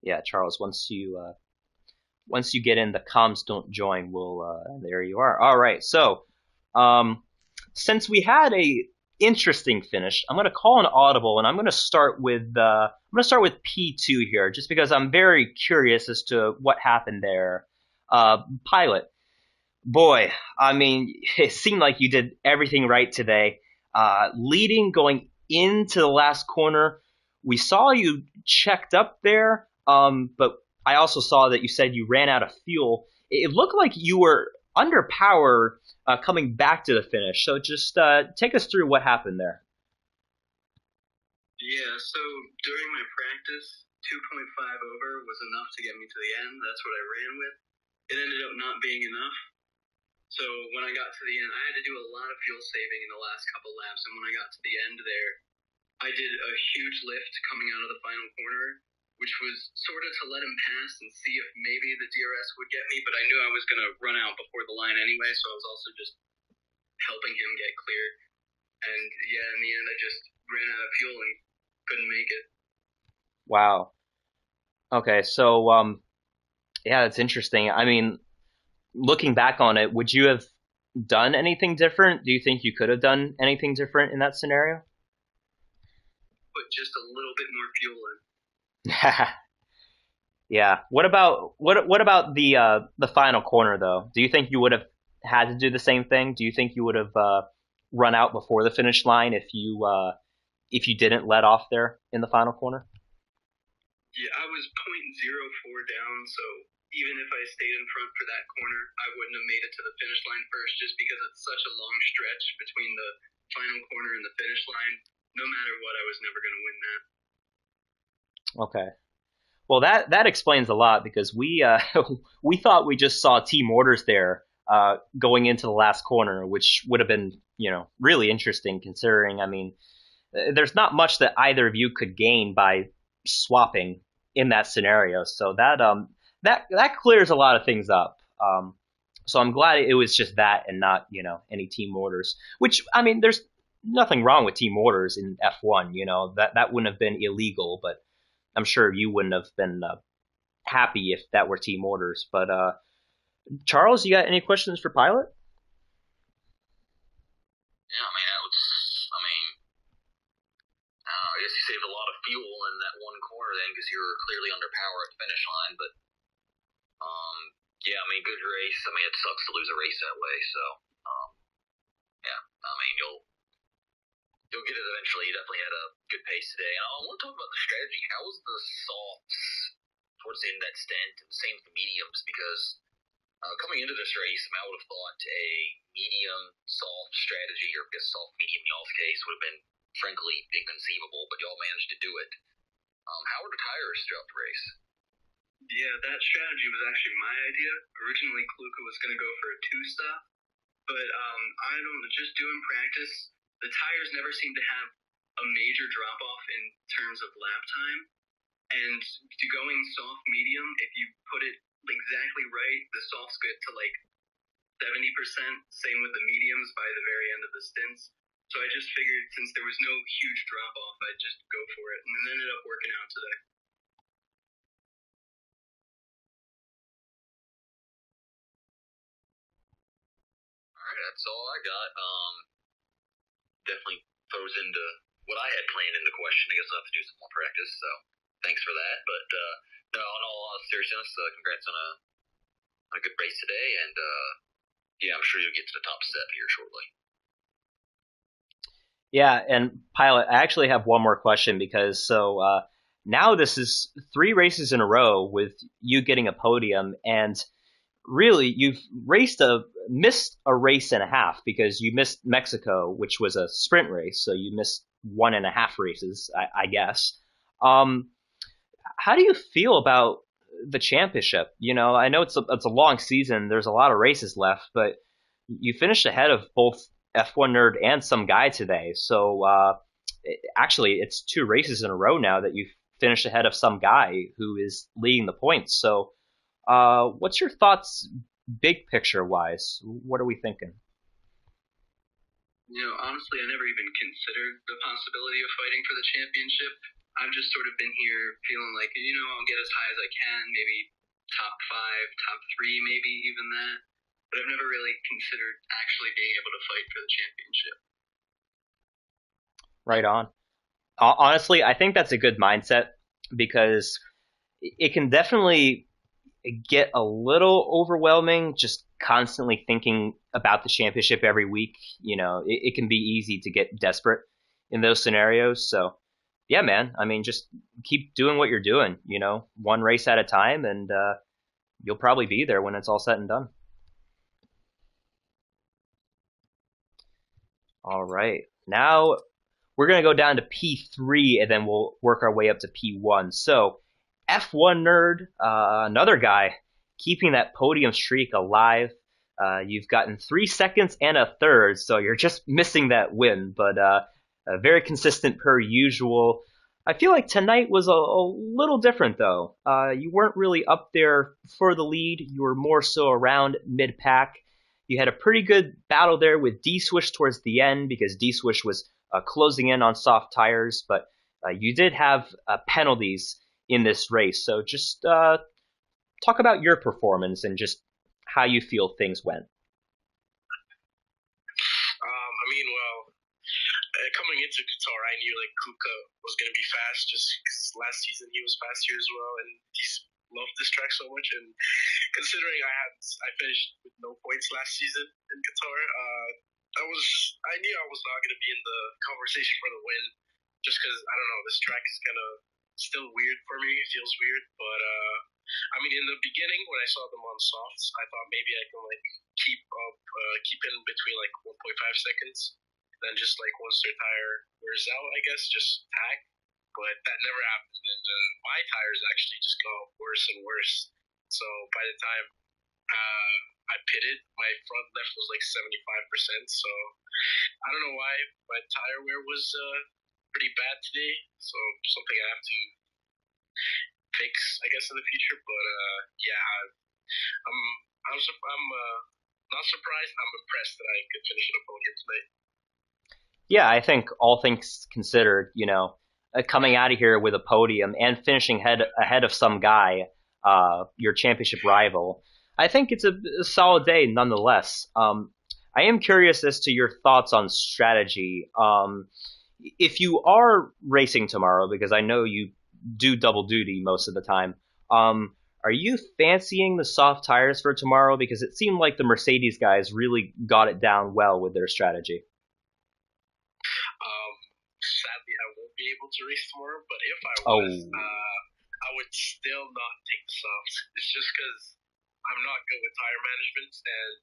Yeah, Charles. Once you get in, the comms don't join. There you are. All right. So, since we had a interesting finish, I'm going to call an audible, and I'm going to start with P2 here, just because I'm very curious as to what happened there. Pilot, boy, I mean, it seemed like you did everything right today. Leading going into the last corner, we saw you checked up there. But I also saw that you said you ran out of fuel. It looked like you were under power coming back to the finish. So just take us through what happened there. Yeah, so during my practice, 2.5 over was enough to get me to the end. That's what I ran with. It ended up not being enough. So when I got to the end, I had to do a lot of fuel saving in the last couple laps. And when I got to the end there, I did a huge lift coming out of the final corner, which was sort of to let him pass and see if maybe the DRS would get me, but I knew I was going to run out before the line anyway, so I was also just helping him get clear. And yeah, in the end, I just ran out of fuel and couldn't make it. Wow. Okay, so yeah, that's interesting. I mean, looking back on it, would you have done anything different? Do you think you could have done anything different in that scenario? Put just a little bit more fuel in. Yeah. What about the final corner though? Do you think you would have had to do the same thing? Do you think you would have run out before the finish line if you didn't let off there in the final corner? Yeah, I was .04 down, so even if I stayed in front for that corner, I wouldn't have made it to the finish line first just because it's such a long stretch between the final corner and the finish line. No matter what, I was never going to win that. Okay. Well, that explains a lot because we we thought we just saw Team Orders there going into the last corner, which would have been really interesting considering. I mean, there's not much that either of you could gain by swapping in that scenario. So that clears a lot of things up. So I'm glad it was just that and not any team orders. Which I mean, there's nothing wrong with team orders in F1. That wouldn't have been illegal, but I'm sure you wouldn't have been happy if that were team orders. But Charles, you got any questions for Pilot? Yeah, I mean, I guess you saved a lot of fuel in that one corner then because you were clearly under power at the finish line. But yeah, I mean, good race. I mean, it sucks to lose a race that way. So yeah, I mean, you'll get it eventually. You definitely had a good pace today. I want to talk about the strategy. How was the softs towards the end of that stint, and the same with the mediums? Because coming into this race, I would have thought a medium soft strategy, or I guess soft medium in y'all's case, would have been frankly inconceivable, but y'all managed to do it. How were the tires throughout the race? Yeah, that strategy was actually my idea. Originally, Kluka was going to go for a two-stop, but I don't know, just doing practice, the tires never seem to have a major drop-off in terms of lap time. And going soft medium, if you put it exactly right, the softs get to like 70%. Same with the mediums by the very end of the stints. So I just figured since there was no huge drop-off, I'd just go for it, and it ended up working out today. All right, that's all I got. Definitely throws into what I had planned into question. I guess I'll have to do some more practice, so thanks for that. But no, in all seriousness, congrats on a good race today, and yeah, I'm sure you'll get to the top step here shortly. Yeah, and Pilot, I actually have one more question because now this is 3 races in a row with you getting a podium, and really you've missed a race and a half because you missed Mexico, which was a sprint race, so you missed 1.5 races, I guess. How do you feel about the championship? I know it's a long season. There's a lot of races left, but you finished ahead of both F1 Nerd and some guy today. So actually, it's 2 races in a row now that you've finished ahead of some guy who is leading the points. So what's your thoughts, big picture wise? What are we thinking? Honestly, I never even considered the possibility of fighting for the championship. I've just sort of been here feeling like, I'll get as high as I can, maybe top 5, top 3, maybe even that. But I've never really considered actually being able to fight for the championship. Right on. Honestly, I think that's a good mindset because it can definitely get a little overwhelming just constantly thinking about the championship every week. It can be easy to get desperate in those scenarios. So, yeah, man, I mean, just keep doing what you're doing, one race at a time, and you'll probably be there when it's all said and done. All right. Now we're going to go down to P3 and then we'll work our way up to P1. So, F1 Nerd, another guy keeping that podium streak alive. You've gotten 3 seconds and a third, so you're just missing that win, but very consistent per usual. I feel like tonight was a little different, though. You weren't really up there for the lead. You were more so around mid-pack. You had a pretty good battle there with D-Swish towards the end because D-Swish was closing in on soft tires, but you did have penalties in this race. So just talk about your performance and just how you feel things went. Coming into Qatar, I knew like Kuka was going to be fast just because last season he was fast here as well, and he's loved this track so much. And considering I finished with no points last season in Qatar, I knew I was not going to be in the conversation for the win, just because I don't know, this track is kind of still weird for me. It feels weird, but I mean, in the beginning when I saw them on softs, I thought maybe I can like keep in between like 1.5 seconds, then just like once their tire wears out, I guess just tag. But that never happened, and my tires actually just got worse and worse. So by the time I pitted, my front left was like 75%. So I don't know why my tire wear was pretty bad today. So something I have to fix, I guess, in the future. But yeah, I'm not surprised. I'm impressed that I could finish on a podium tonight. Yeah, I think all things considered, coming out of here with a podium and finishing ahead of some guy, your championship rival, I think it's a solid day nonetheless. I am curious as to your thoughts on strategy. If you are racing tomorrow, because I know you do double duty most of the time, are you fancying the soft tires for tomorrow? Because it seemed like the Mercedes guys really got it down well with their strategy. Sadly, I won't be able to race tomorrow, but if I was, I would still not take the softs. It's just because I'm not good with tire management, and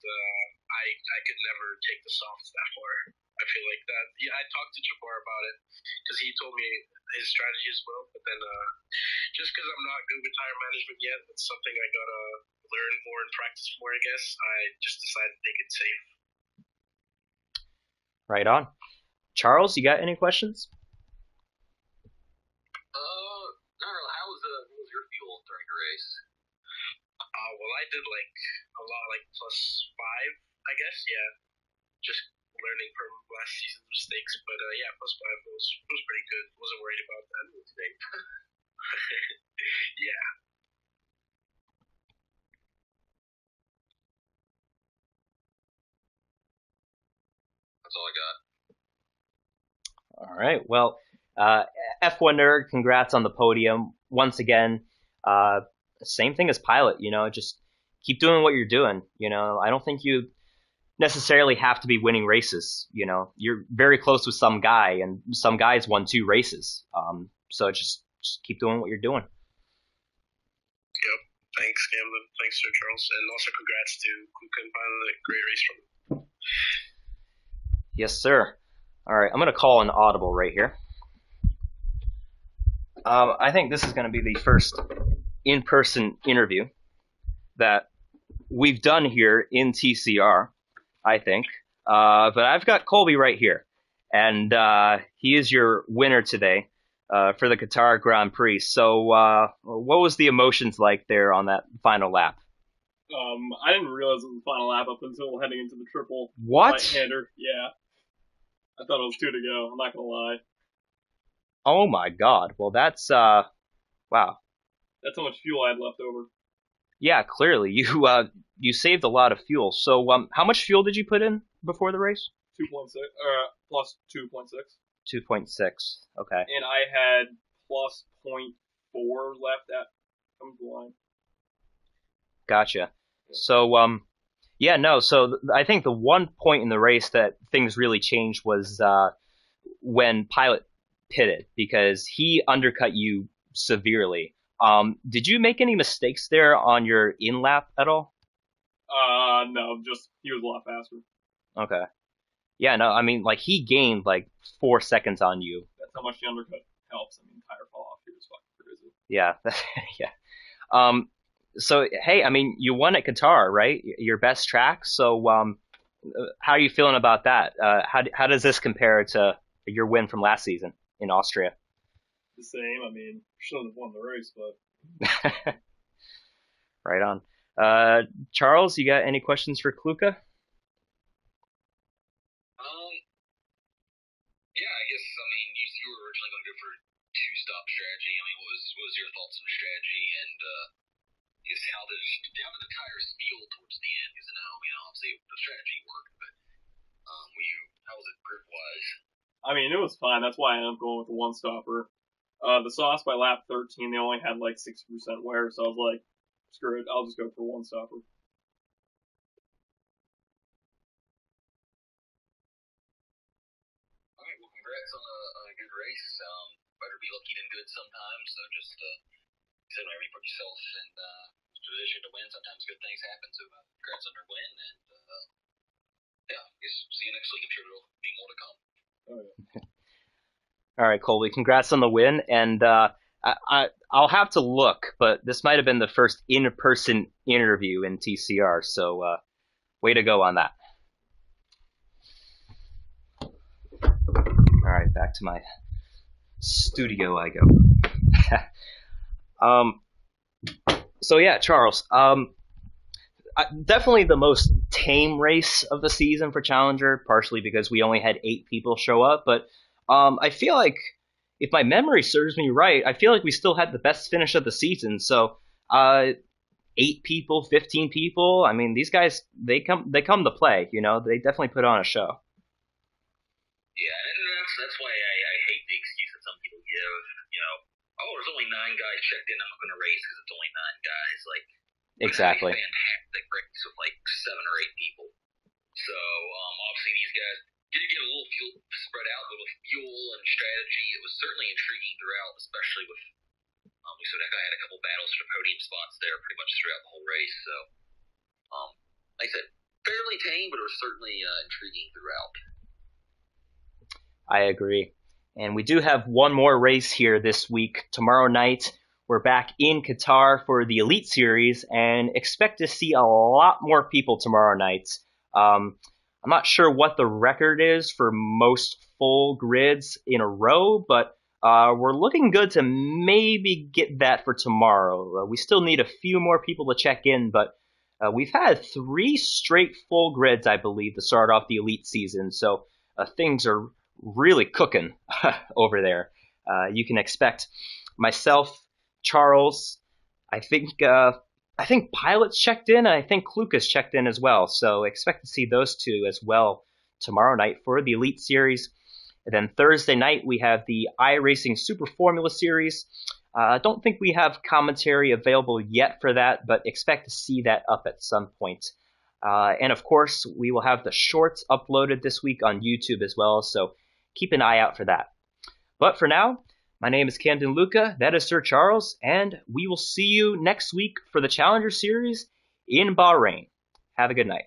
I could never take the softs that far. I feel like that. Yeah, I talked to Jabbar about it because he told me his strategy as well. But then, just because I'm not good with tire management yet, it's something I gotta learn more and practice more. I guess I just decided to take it safe. Right on. Charles, you got any questions? Not really. What was your fuel during the race? Well, I did like a lot, like +5, I guess. Yeah, just learning from last season's mistakes. But yeah, +5 was pretty good. Wasn't worried about that today. Yeah. That's all I got. All right. Well, F1 Nerd, congrats on the podium once again. Same thing as Pilot, just keep doing what you're doing. I don't think you necessarily have to be winning races. You're very close with some guy, and some guys won 2 races. So just keep doing what you're doing. Yep. Thanks, Camden. Thanks, Sir Charles. And also congrats to Kuka and Pilot. Great race from him. Yes, sir. All right, I'm going to call an audible right here. I think this is going to be the first in-person interview that we've done here in TCR, I think. But I've got Colby right here, and he is your winner today for the Qatar Grand Prix. So what was the emotions like there on that final lap? I didn't realize it was the final lap up until heading into the triple What? right-hander. Yeah. I thought it was 2 to go. I'm not gonna lie. Oh my God. Well, that's wow. That's how much fuel I had left over. Yeah, clearly you saved a lot of fuel. So how much fuel did you put in before the race? 2.6, plus 2.6. 2.6. Okay. And I had plus 0.4 left at come to the line. Gotcha. So yeah, no. So I think the one point in the race that things really changed was when Pilot pitted, because he undercut you severely. Did you make any mistakes there on your in lap at all? No, just he was a lot faster. Okay. Yeah, no, I mean, like, he gained like 4 seconds on you. That's how much the undercut helps. I mean, tire fall off here is fucking crazy. Yeah, yeah. So hey, I mean, you won at Qatar, right? Your best track. So how are you feeling about that? How does this compare to your win from last season in Austria? The same. I mean, shouldn't have won the race, but right on. Charles, you got any questions for Kluka? Yeah, I guess, I mean, you were originally going to go for 2-stop strategy. I mean, what was your thoughts on strategy, and I guess how did the tires feel towards the end? Because I know, obviously the strategy worked, but how was it grip-wise? I mean, it was fine. That's why I ended up going with the 1-stopper. The sauce by lap 13, they only had like 60% wear, so I was like, screw it, I'll just go for 1-stopper. Alright, well, congrats on a good race. better be lucky than good sometimes. So just sit whenever you put yourself in position to win. Sometimes good things happen. So congrats on your win, and yeah, I guess see you next week. I'm sure there'll be more to come. Oh, yeah. All right, Colby, congrats on the win. And I'll have to look, but this might have been the first in-person interview in TCR, so way to go on that. All right, back to my studio I go. So yeah, Charles, definitely the most tame race of the season for Challenger, partially because we only had 8 people show up, but I feel like, if my memory serves me right, I feel like we still had the best finish of the season. So 8 people, 15 people, I mean, these guys, they come to play, you know, they definitely put on a show. Yeah, and that's why I hate the excuse that some people give, you know, oh, there's only 9 guys checked in, I'm not going to race because it's only 9 guys. Like, exactly. Fantastic race with like 7 or 8 people. So obviously these guys did get a little fuel spread out, but with fuel and strategy, it was certainly intriguing throughout, especially with we saw that guy had a couple battles for podium spots there pretty much throughout the whole race. So like I said, fairly tame, but it was certainly intriguing throughout. I agree. And we do have one more race here this week. Tomorrow night, we're back in Qatar for the Elite Series and expect to see a lot more people tomorrow night. I'm not sure what the record is for most full grids in a row, but we're looking good to maybe get that for tomorrow. We still need a few more people to check in, but we've had 3 straight full grids, I believe, to start off the Elite season, so things are really cooking over there. You can expect myself, Charles, I think Pilot's checked in, and I think Kluka's checked in as well. So expect to see those 2 as well tomorrow night for the Elite Series. And then Thursday night, we have the iRacing Super Formula Series. I don't think we have commentary available yet for that, but expect to see that up at some point. And of course, we will have the shorts uploaded this week on YouTube as well, so keep an eye out for that. But for now, my name is Camden Luca, that is Sir Charles, and we will see you next week for the Challenger Series in Bahrain. Have a good night.